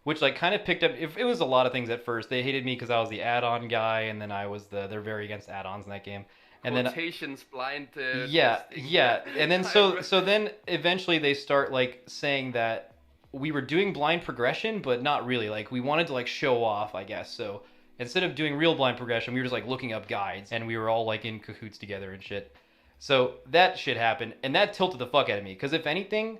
which like kind of picked up. If it was a lot of things at first, they hated me because I was the add-on guy, and then I was they're very against add-ons in that game. And quotations, blind. Yeah, and then so then eventually they start like saying that we were doing blind progression, but not really. Like we wanted to like show off, I guess. So instead of doing real blind progression, we were just like looking up guides, and we were all like in cahoots together and shit. So that shit happened, and that tilted the fuck out of me. Because if anything,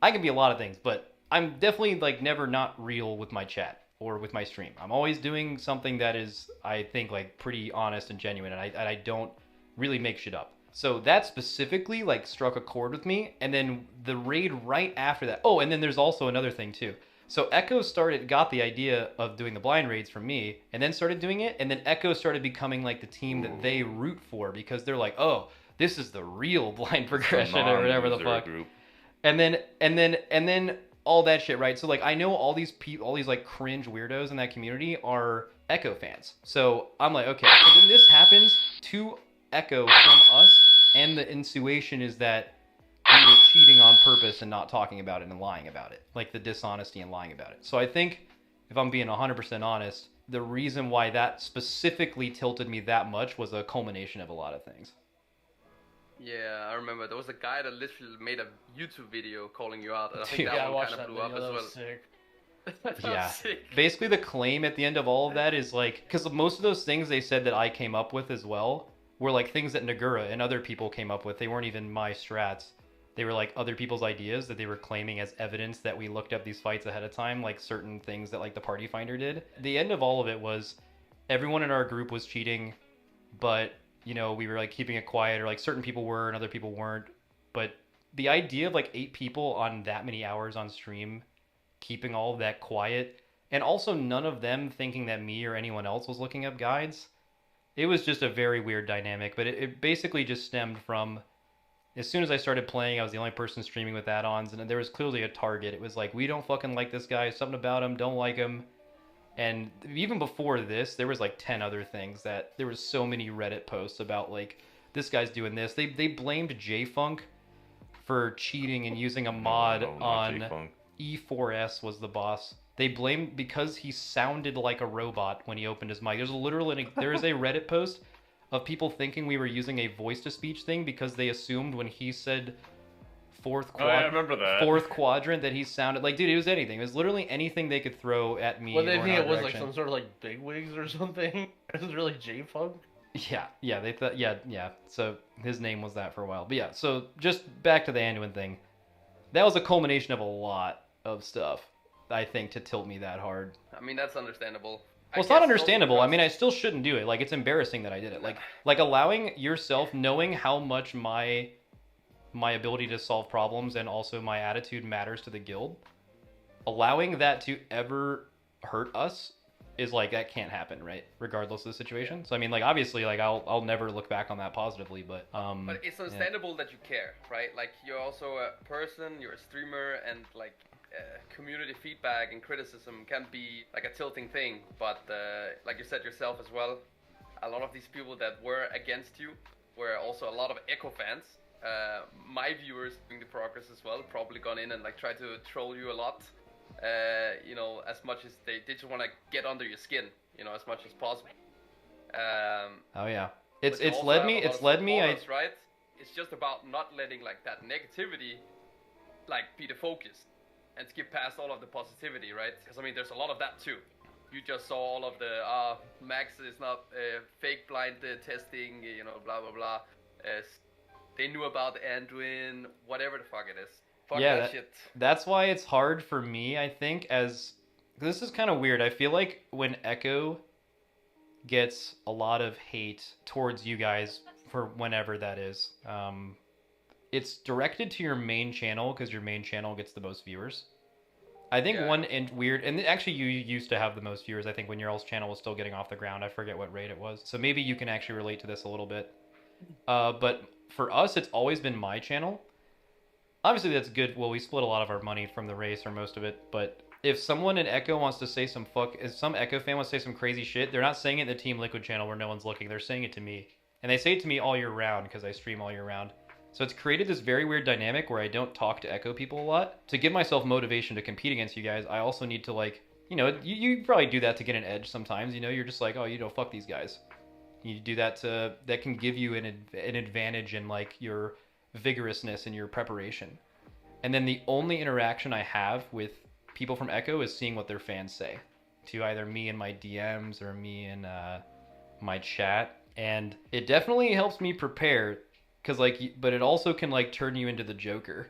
I can be a lot of things, but I'm definitely like never not real with my chat or with my stream. I'm always doing something that is, I think, like pretty honest and genuine, and I don't really make shit up. So that specifically like struck a chord with me. And then the raid right after that. Oh, and then there's also another thing too. So Echo got the idea of doing the blind raids from me, and then started doing it. And then Echo started becoming like the team that they root for, because they're like, oh, this is the real blind progression or whatever the fuck. Group. And then all that shit, right? So like I know all these people, all these like cringe weirdos in that community are Echo fans. So I'm like, okay. So then this happens to Echo from us, and the insinuation is that we were cheating on purpose and not talking about it and lying about it. Like the dishonesty and lying about it. So I think, if I'm being 100% honest, the reason why that specifically tilted me that much was a culmination of a lot of things. Yeah, I remember there was a guy that literally made a YouTube video calling you out, and I think Dude. that Yeah, I one watched kind of that blew up video, as that well. was sick. That Yeah. was sick. Basically, the claim at the end of all of that is like, because most of those things they said that I came up with as well were like things that Nagura and other people came up with. They weren't even my strats. They were like other people's ideas that they were claiming as evidence that we looked up these fights ahead of time, like certain things that like the Party Finder did. The end of all of it was everyone in our group was cheating, but you know, we were like keeping it quiet, or like certain people were and other people weren't. But the idea of like 8 people on that many hours on stream keeping all of that quiet, and also none of them thinking that me or anyone else was looking up guides, it was just a very weird dynamic. But it basically just stemmed from, as soon as I started playing, I was the only person streaming with add-ons, and there was clearly a target. It was like, we don't fucking like this guy, something about him, don't like him. And even before this, there was like 10 other things that there was so many Reddit posts about like, this guy's doing this. They blamed J-Funk for cheating and using a mod on J-Funk. E4S was the boss. They blamed because he sounded like a robot when he opened his mic. There is a Reddit post of people thinking we were using a voice-to-speech thing because they assumed when he said fourth I remember that. fourth quadrant that he sounded like, dude, it was anything. It was literally anything they could throw at me. What they or in think our it was, like direction. some sort of like bigwigs or something? It was really J-Funk? Yeah, they thought, yeah. So his name was that for a while. But yeah, so just back to the Anduin thing. That was a culmination of a lot of stuff, I think, to tilt me that hard. I mean, that's understandable. Well, it's not understandable. I mean, I still shouldn't do it. Like, it's embarrassing that I did it. Like allowing yourself, knowing how much my ability to solve problems and also my attitude matters to the guild, allowing that to ever hurt us is like, that can't happen, right? Regardless of the situation. So I mean, like, obviously, like, I'll never look back on that positively, but But it's understandable that you care, right? Like, you're also a person, you're a streamer, and like community feedback and criticism can be like a tilting thing. But like you said yourself as well, a lot of these people that were against you were also a lot of Echo fans. My viewers doing the progress as well probably gone in and like tried to troll you a lot. You know, as much as they just want to get under your skin, you know, as much as possible. Oh yeah, but it's you also led have me. a lot It's of led me. supporters, right? It's just about not letting like that negativity, like, be the focus, and skip past all of the positivity, right? Because I mean, there's a lot of that too. You just saw all of the Max is not fake blind testing, you know, blah blah blah. They knew about the Anduin, whatever the fuck it is. Fuck Yeah, that shit. that's why it's hard for me, I think, as this is kind of weird. I feel like when Echo gets a lot of hate towards you guys for whenever that is, it's directed to your main channel because your main channel gets the most viewers. I think and actually you used to have the most viewers, I think, when your else channel was still getting off the ground. I forget what rate it was. So maybe you can actually relate to this a little bit. But for us, it's always been my channel. Obviously, that's good. Well, we split a lot of our money from the race, or most of it. But if someone in Echo wants to say if some Echo fan wants to say some crazy shit, they're not saying it in the Team Liquid channel where no one's looking. They're saying it to me. And they say it to me all year round because I stream all year round. So it's created this very weird dynamic where I don't talk to Echo people a lot. To give myself motivation to compete against you guys, I also need to, like, you know, you probably do that to get an edge sometimes. You know, you're just like, oh, you know, fuck these guys. You do that that can give you an advantage in, like, your vigorousness and your preparation. And then the only interaction I have with people from Echo is seeing what their fans say to either me in my DMs or me in my chat. And it definitely helps me prepare, because, like, but it also can, like, turn you into the Joker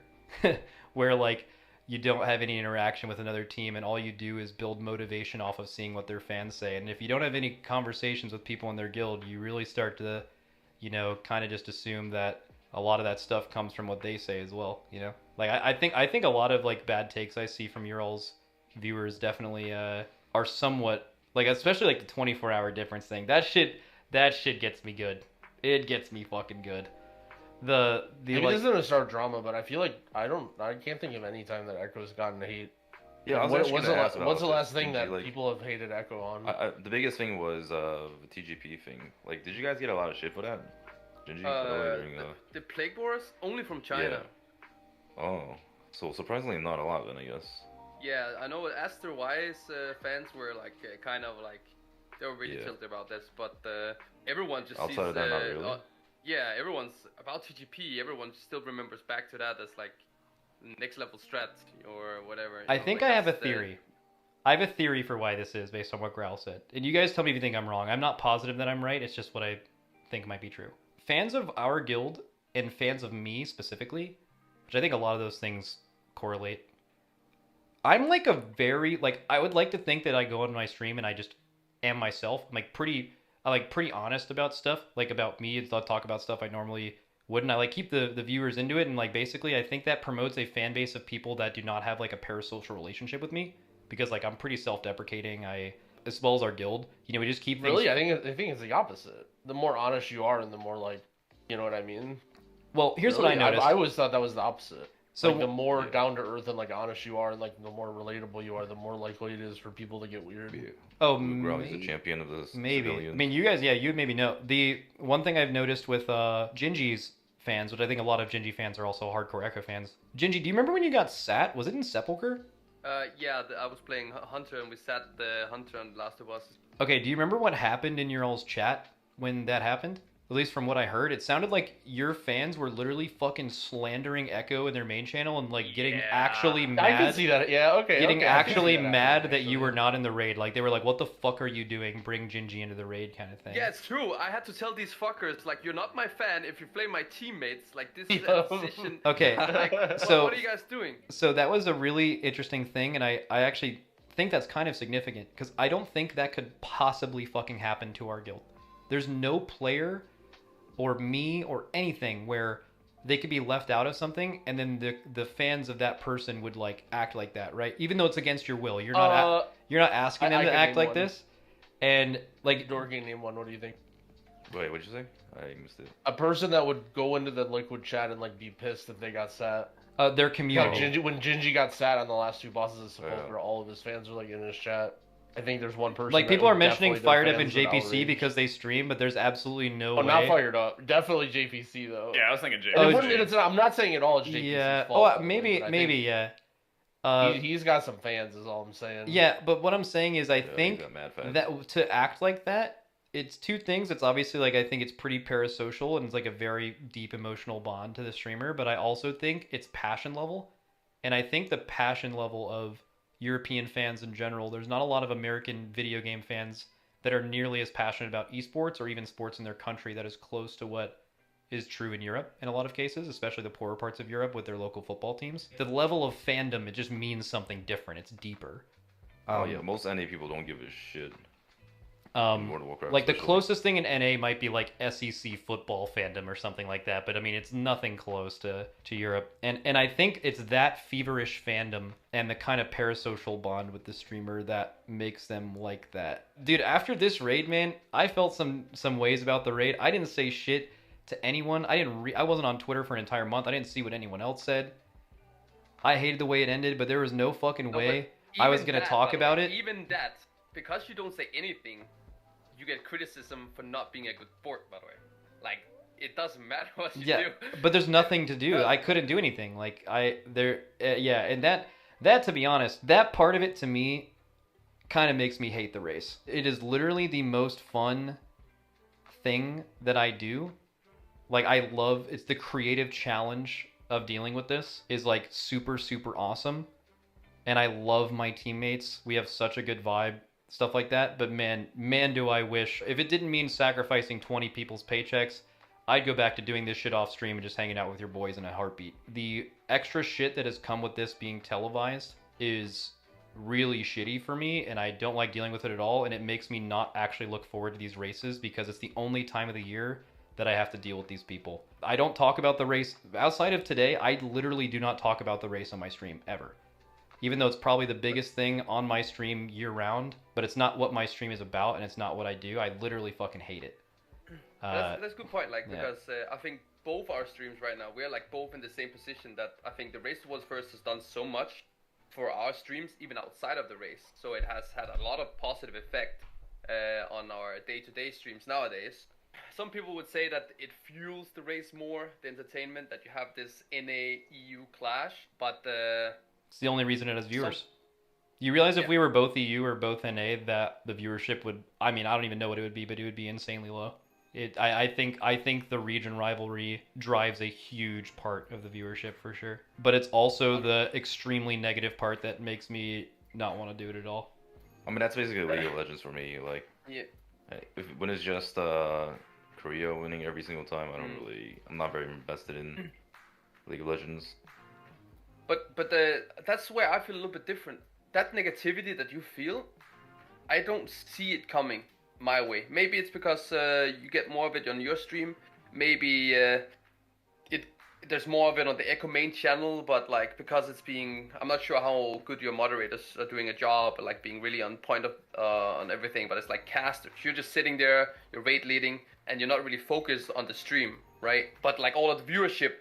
where, like, you don't have any interaction with another team and all you do is build motivation off of seeing what their fans say. And if you don't have any conversations with people in their guild, you really start to, you know, kind of just assume that a lot of that stuff comes from what they say as well, you know? Like, I think a lot of, like, bad takes I see from your all's viewers definitely are somewhat, like, especially, like, the 24-hour difference thing. That shit gets me good. It gets me fucking good. Maybe this isn't a start drama, but I feel like I can't think of any time that Echo's gotten hate. Yeah, what's the last thing that people have hated Echo on? The biggest thing was the TGP thing. Like, did you guys get a lot of shit for that? Gingy? Earlier during, the Plague Wars only from China. Yeah. Oh, so surprisingly not a lot then, I guess. Yeah, I know Aster Wise fans were like kind of like they were really tilted about this, but everyone just outside sees of that, not really. Yeah, everyone's about TGP. Everyone still remembers back to that as like next level strat or whatever. I think I have a theory. I have a theory for why this is based on what Growl said. And you guys tell me if you think I'm wrong. I'm not positive that I'm right. It's just what I think might be true. Fans of our guild and fans of me specifically, which I think a lot of those things correlate. I'm like a very, like, I would like to think that I go on my stream and I just am myself. I'm like pretty honest about stuff. Like about me, I'll talk about stuff I normally wouldn't. I like keep the viewers into it. And like basically I think that promotes a fan base of people that do not have like a parasocial relationship with me. Because like I'm pretty self-deprecating, as well as our guild. You know, we just keep things. Really, I think it's the opposite. The more honest you are, and the more like, you know what I mean. Well, here's what I noticed. I always thought that was the opposite. So like, the more down to earth and like honest you are, and like the more relatable you are, the more likely it is for people to get weird. Oh, Growly's the champion of this. Maybe. Civilians. I mean, you guys, you'd maybe know. The one thing I've noticed with Gingy's fans, which I think a lot of Gingy fans are also hardcore Echo fans. Gingy, do you remember when you got sat? Was it in Sepulchre? Yeah, I was playing Hunter and we sat the Hunter on Last of Us. Okay, do you remember what happened in your all's chat when that happened? At least from what I heard, it sounded like your fans were literally fucking slandering Echo in their main channel and like getting actually mad. I can see that. Yeah, okay. Getting actually that mad that you were not in the raid. Like they were like, "What the fuck are you doing? Bring Gingy into the raid," kind of thing. Yeah, it's true. I had to tell these fuckers like, "You're not my fan if you play my teammates." Like this is a decision. Okay, Like, so what are you guys doing? So that was a really interesting thing, and I actually think that's kind of significant because I don't think that could possibly fucking happen to our guild. There's no player or me or anything where they could be left out of something and then the fans of that person would like act like that, right? Even though it's against your will. You're not asking them to act like this. And like Dorgan, name one. What do you think? Wait, what'd you say? I missed it. A person that would go into the Liquid chat and like be pissed if they got sat. Their community. Like when Gingy got sat on the last two bosses of Sepulchre, all of his fans were like in his chat. I think there's one person. Like people are mentioning Fired Up and JPC because they stream, but there's absolutely no way. Not Fired Up. Definitely JPC though. Yeah, I was thinking JPC. I'm not saying at all it's JPC's fault. Oh, maybe, yeah. He's got some fans, is all I'm saying. Yeah, but what I'm saying is, I think that to act like that, it's two things. It's obviously like I think it's pretty parasocial and it's like a very deep emotional bond to the streamer. But I also think it's passion level, and I think the passion level of European fans in general, there's not a lot of American video game fans that are nearly as passionate about esports or even sports in their country that is close to what is true in Europe in a lot of cases, especially the poorer parts of Europe with their local football teams. The level of fandom, it just means something different. It's deeper. Oh yeah, most NA people don't give a shit. World of Warcraft, like the closest thing in NA might be like SEC football fandom or something like that, but I mean it's nothing close to Europe. And I think it's that feverish fandom and the kind of parasocial bond with the streamer that makes them like that. Dude, after this raid, man, I felt some ways about the raid. I didn't say shit to anyone. I wasn't on Twitter for an entire month. I didn't see what anyone else said. I hated the way it ended, but there was no fucking way I was gonna talk about it. Even that, because you don't say anything, you get criticism for not being a good sport, by the way. Like, it doesn't matter what you do. But there's nothing to do. I couldn't do anything. Like, and that, to be honest, that part of it to me kind of makes me hate the race. It is literally the most fun thing that I do. Like, it's the creative challenge of dealing with this is like super, super awesome. And I love my teammates. We have such a good vibe. Stuff like that, but man do I wish, if it didn't mean sacrificing 20 people's paychecks, I'd go back to doing this shit off stream and just hanging out with your boys in a heartbeat. The extra shit that has come with this being televised is really shitty for me, and I don't like dealing with it at all, and it makes me not actually look forward to these races because it's the only time of the year that I have to deal with these people. I don't talk about the race, outside of today, I literally do not talk about the race on my stream, ever. Even though it's probably the biggest thing on my stream year round, but it's not what my stream is about, and it's not what I do. I literally fucking hate it. That's a good point, like, because I think both our streams right now, we're like both in the same position that I think the Race Towards First has done so much for our streams, even outside of the race. So it has had a lot of positive effect on our day-to-day streams nowadays. some people would say that it fuels the race more, the entertainment, that you have this NA-EU clash, but It's the only reason it has viewers. You realize if we were both EU or both NA, that the viewership would, I mean, I don't even know what it would be, but it would be insanely low. I think the region rivalry drives a huge part of the viewership for sure. But it's also the extremely negative part that makes me not want to do it at all. I mean, that's basically League of Legends for me. Like, when it's just Korea winning every single time, I'm not very invested in League of Legends. But that's where I feel a little bit different. That negativity that you feel, I don't see it coming my way. Maybe it's because you get more of it on your stream. Maybe there's more of it on the Echo main channel, but like because it's being, I'm not sure how good your moderators are doing a job, like being really on point of on everything. But it's like casters. You're just sitting there, you're raid leading, and you're not really focused on the stream, right? But like all of the viewership,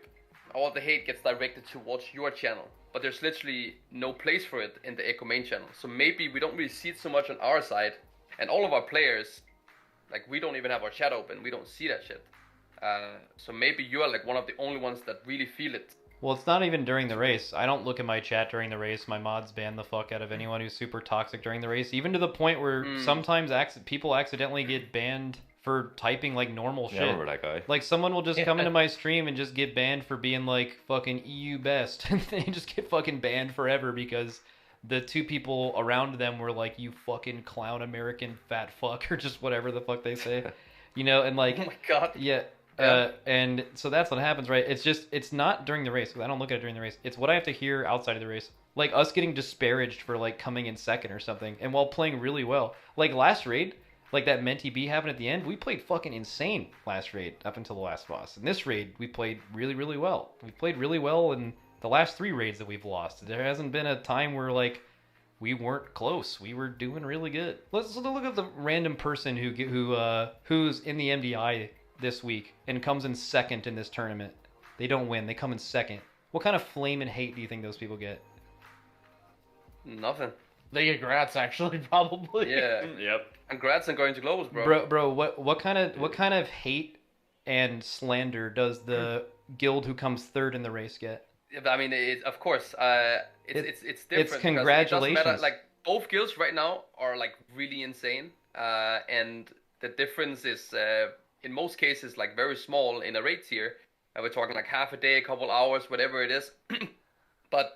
all of the hate gets directed towards your channel. But there's literally no place for it in the Echo main channel. So maybe we don't really see it so much on our side. And all of our players, like we don't even have our chat open. We don't see that shit. So maybe you are like one of the only ones that really feel it. Well, it's not even during the race. I don't look at my chat during the race. My mods ban the fuck out of anyone who's super toxic during the race. Even to the point where sometimes people accidentally get banned for typing like normal shit. Yeah, I remember that guy. Like someone will just come into my stream and just get banned for being like fucking EU best. And they just get fucking banned forever because the two people around them were like, you fucking clown American fat fuck, or just whatever the fuck they say. You know, and like, oh my god. Yeah. And so that's what happens, right? It's not during the race. I don't look at it during the race. It's what I have to hear outside of the race. Like us getting disparaged for like coming in second or something, and while playing really well. Like last raid, like that Menti B happened at the end, we played fucking insane last raid up until the last boss. In this raid, we played really, really well. We played really well in the last 3 raids that we've lost. There hasn't been a time where like we weren't close. We were doing really good. Let's look at the random person who's in the MDI this week and comes in second in this tournament. They don't win. They come in second. What kind of flame and hate do you think those people get? Nothing. They get grats, actually, probably. Yeah. Yep. And grats and going to globals, bro. Bro, what kind of hate and slander does the guild who comes third in the race get? I mean, of course, it's different. It's congratulations. It doesn't matter. Like both guilds right now are like really insane, and the difference is in most cases like very small in a raid tier. We're talking like half a day, a couple hours, whatever it is. But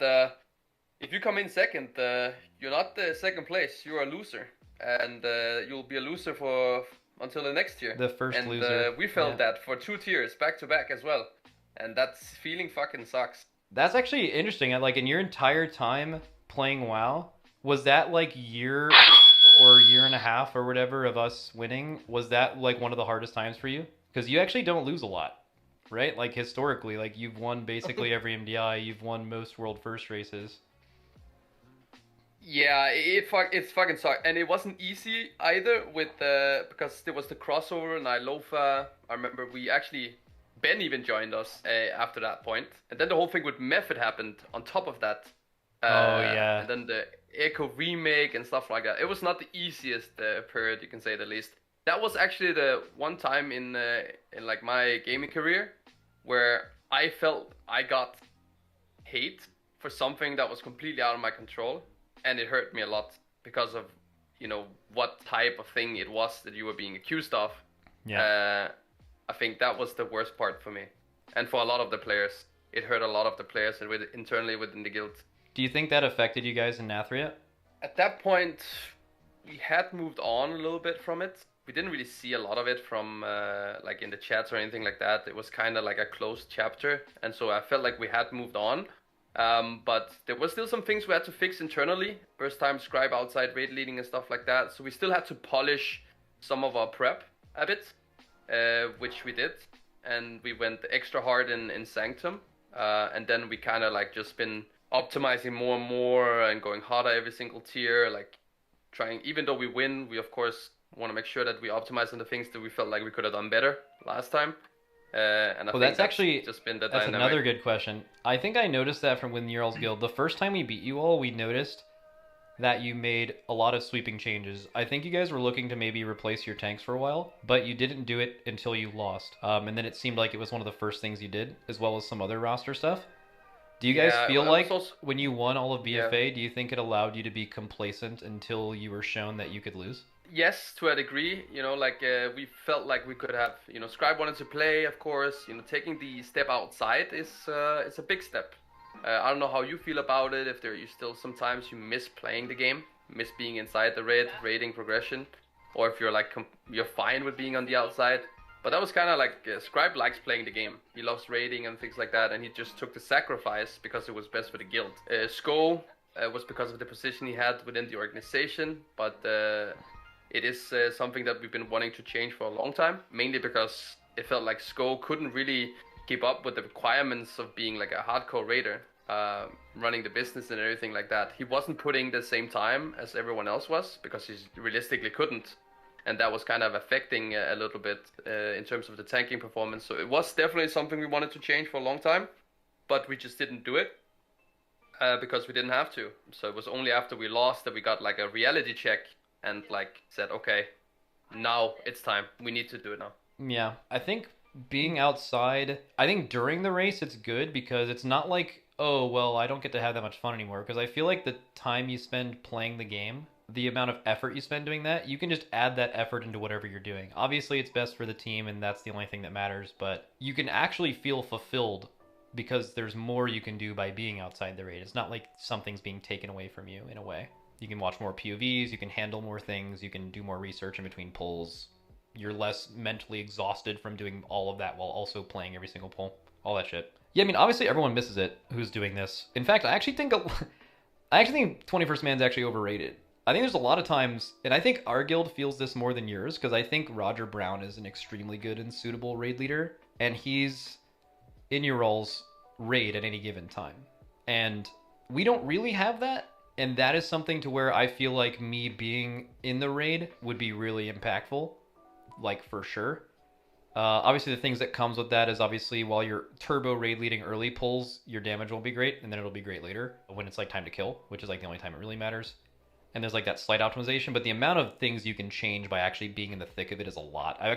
if you come in second, you're not the second place. You're a loser, and you'll be a loser until the next tier. The first and, loser. We felt that for 2 tiers back to back as well, and that feeling fucking sucks. That's actually interesting. Like in your entire time playing WoW, was that like year or year and a half or whatever of us winning? Was that like one of the hardest times for you? Because you actually don't lose a lot, right? Like historically, like you've won basically every MDI. You've won most world first races. Yeah, it's fucking sucked, and it wasn't easy either with because there was the crossover and Ilofa. I remember Ben even joined us after that point, and then the whole thing with Method happened on top of that. And then the Echo remake and stuff like that. It was not the easiest period, you can say the least. That was actually the one time in like my gaming career where I felt I got hate for something that was completely out of my control, and it hurt me a lot because of what type of thing it was that you were being accused of. Yeah. I think that was the worst part for me, and for a lot of the players. It hurt a lot of the players internally within the guild. Do you think that affected you guys in Nathria? At that point, we had moved on a little bit from it. We didn't really see a lot of it from like in the chats or anything like that. It was kind of like a closed chapter, and so I felt like we had moved on. But there was still some things we had to fix internally. First time scribe outside raid leading and stuff like that. So we still had to polish some of our prep a bit. Which we did, and we went extra hard in Sanctum, and then we kind of like just been optimizing more and more and going harder every single tier, like trying, even though we win, we of course want to make sure that we optimize on the things that we felt like we could have done better last time. And I think that's actually just been the that's dynamic. another good question. I think I noticed that from with Niral's guild. The first time we beat you all, we noticed that you made a lot of sweeping changes. I think you guys were looking to maybe replace your tanks for a while, but you didn't do it until you lost. And then it seemed like it was one of the first things you did, as well as some other roster stuff. Do you guys feel like when you won all of BFA, do you think it allowed you to be complacent until you were shown that you could lose? Yes, to a degree. You know, like we felt like we could have. You know, Scribe wanted to play, of course. You know, taking the step outside is it's a big step. I don't know how you feel about it. If you still sometimes you miss playing the game, miss being inside the raid, raiding progression, or if you're like you're fine with being on the outside. But that was kind of like Scribe likes playing the game. He loves raiding and things like that, and he just took the sacrifice because it was best for the guild. Sko was because of the position he had within the organization, but it is something that we've been wanting to change for a long time, mainly because it felt like Sko couldn't really keep up with the requirements of being like a hardcore raider, running the business and everything like that. He wasn't putting the same time as everyone else was because he realistically couldn't. And that was kind of affecting a little bit in terms of the tanking performance. So it was definitely something we wanted to change for a long time, but we just didn't do it because we didn't have to. So it was only after we lost that we got like a reality check and like said, okay, now it's time. We need to do it now. Yeah, I think being outside, I think during the race it's good because it's not like, oh, well, I don't get to have that much fun anymore. Because I feel like the time you spend playing the game, the amount of effort you spend doing that, you can just add that effort into whatever you're doing. Obviously, it's best for the team, and that's the only thing that matters, but you can actually feel fulfilled because there's more you can do by being outside the raid. It's not like something's being taken away from you in a way. You can watch more POVs, you can handle more things, you can do more research in between pulls. You're less mentally exhausted from doing all of that while also playing every single pull. All that shit. Yeah, I mean, obviously everyone misses it who's doing this. In fact, I actually think 21st Man's actually overrated. I think there's a lot of times, and I think our guild feels this more than yours, because I think Roger Brown is an extremely good and suitable raid leader, and he's in your roles raid at any given time. And we don't really have that, and that is something to where I feel like me being in the raid would be really impactful, like for sure. Obviously the things that comes with that is obviously while you're turbo raid leading early pulls, your damage won't be great, and then it'll be great later when it's like time to kill, which is like the only time it really matters. And there's like that slight optimization, but the amount of things you can change by actually being in the thick of it is a lot. I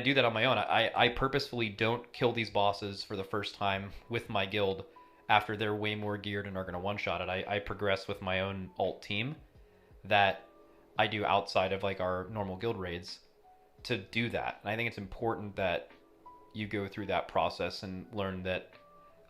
do that on my own. I purposefully don't kill these bosses for the first time with my guild after they're way more geared and are going to one-shot it. I progress with my own alt team that I do outside of like our normal guild raids to do that. And I think it's important that you go through that process and learn that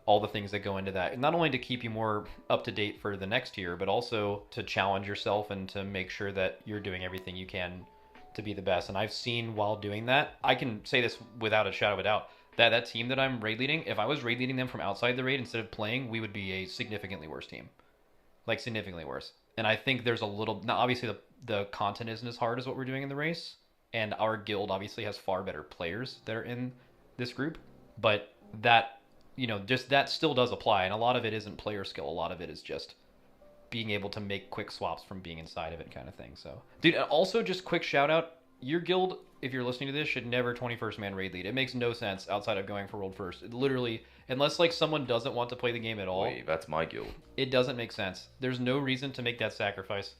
all the things that go into that, not only to keep you more up to date for the next year, but also to challenge yourself and to make sure that you're doing everything you can to be the best. And I've seen while doing that, I can say this without a shadow of a doubt, that team that I'm raid leading, if I was raid leading them from outside the raid instead of playing, we would be a significantly worse team. Like significantly worse. And I think there's a little, now obviously the content isn't as hard as what we're doing in the race, and our guild obviously has far better players that are in this group, but that, you know, just that still does apply, and a lot of it isn't player skill. A lot of it is just being able to make quick swaps from being inside of it kind of thing. So, dude, also just quick shout out, your guild, if you're listening to this, should never 21st Man raid lead. It makes no sense outside of going for world first. It literally, unless like someone doesn't want to play the game at all. Wait, that's my guild. It doesn't make sense. There's no reason to make that sacrifice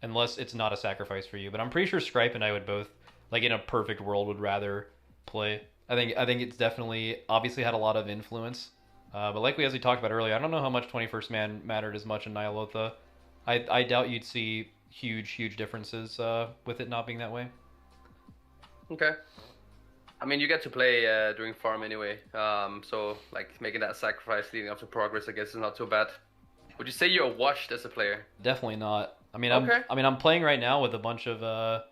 unless it's not a sacrifice for you. But I'm pretty sure Scripe and I would both, like in a perfect world, would rather play. I think it's definitely obviously had a lot of influence, but like as we talked about earlier, I don't know how much 21st Man mattered as much in Nyalotha. I doubt you'd see huge differences with it not being that way. Okay. I mean, you get to play during farm anyway, so like making that sacrifice leading up to progress, I guess, is not too bad. Would you say you're washed as a player? Definitely not. I mean, I'm playing right now with a bunch of.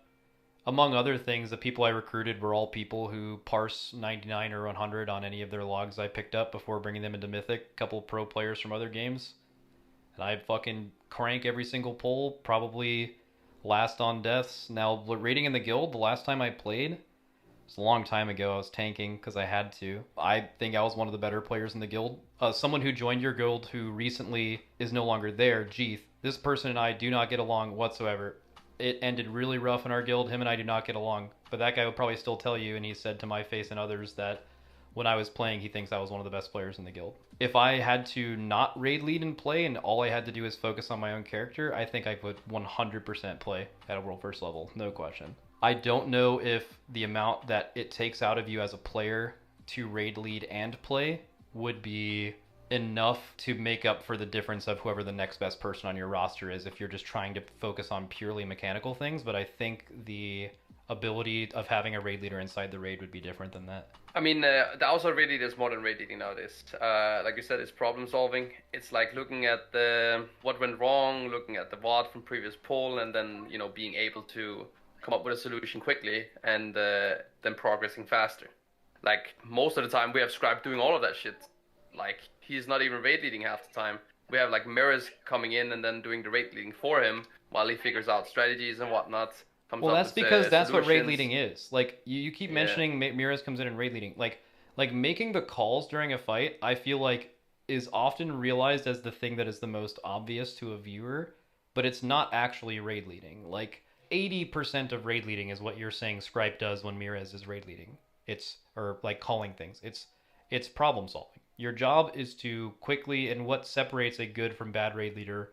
Among other things, the people I recruited were all people who parse 99 or 100 on any of their logs I picked up before bringing them into Mythic. A couple pro players from other games. And I fucking crank every single pull, probably last on deaths. Now, raiding in the guild, the last time I played, it's a long time ago, I was tanking because I had to. I think I was one of the better players in the guild. Someone who joined your guild who recently is no longer there, Jeeth. This person and I do not get along whatsoever. It ended really rough in our guild. Him and I do not get along. But that guy would probably still tell you, and he said to my face and others, that when I was playing, he thinks I was one of the best players in the guild. If I had to not raid lead and play and all I had to do is focus on my own character, I think I would 100% play at a world first level, no question. I don't know if the amount that it takes out of you as a player to raid lead and play would be enough to make up for the difference of whoever the next best person on your roster is if you're just trying to focus on purely mechanical things, but I think the ability of having a raid leader inside the raid would be different than that. I mean, the outside raid leader is more than raid leading nowadays. Like you said, it's problem solving. It's like looking at what went wrong, looking at the VOD from previous poll, and then, you know, being able to come up with a solution quickly and then progressing faster. Like, most of the time we have Scribe doing all of that shit. Like, he's not even raid leading half the time. We have like Mirrors coming in and then doing the raid leading for him while he figures out strategies and whatnot. Well, that's because that's what raid leading is. Like, you keep mentioning Mirrors comes in and raid leading. Like making the calls during a fight, I feel like is often realized as the thing that is the most obvious to a viewer, but it's not actually raid leading. Like, 80% of raid leading is what you're saying Scripe does when Mirrors is raid leading. Or like calling things. It's problem solving. Your job is to quickly, and what separates a good from bad raid leader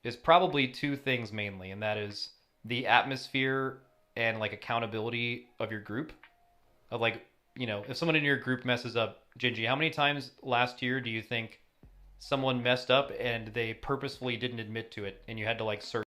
is probably two things mainly, and that is the atmosphere and like accountability of your group. Of like, you know, if someone in your group messes up, Gingy, how many times last year do you think someone messed up and they purposefully didn't admit to it and you had to like search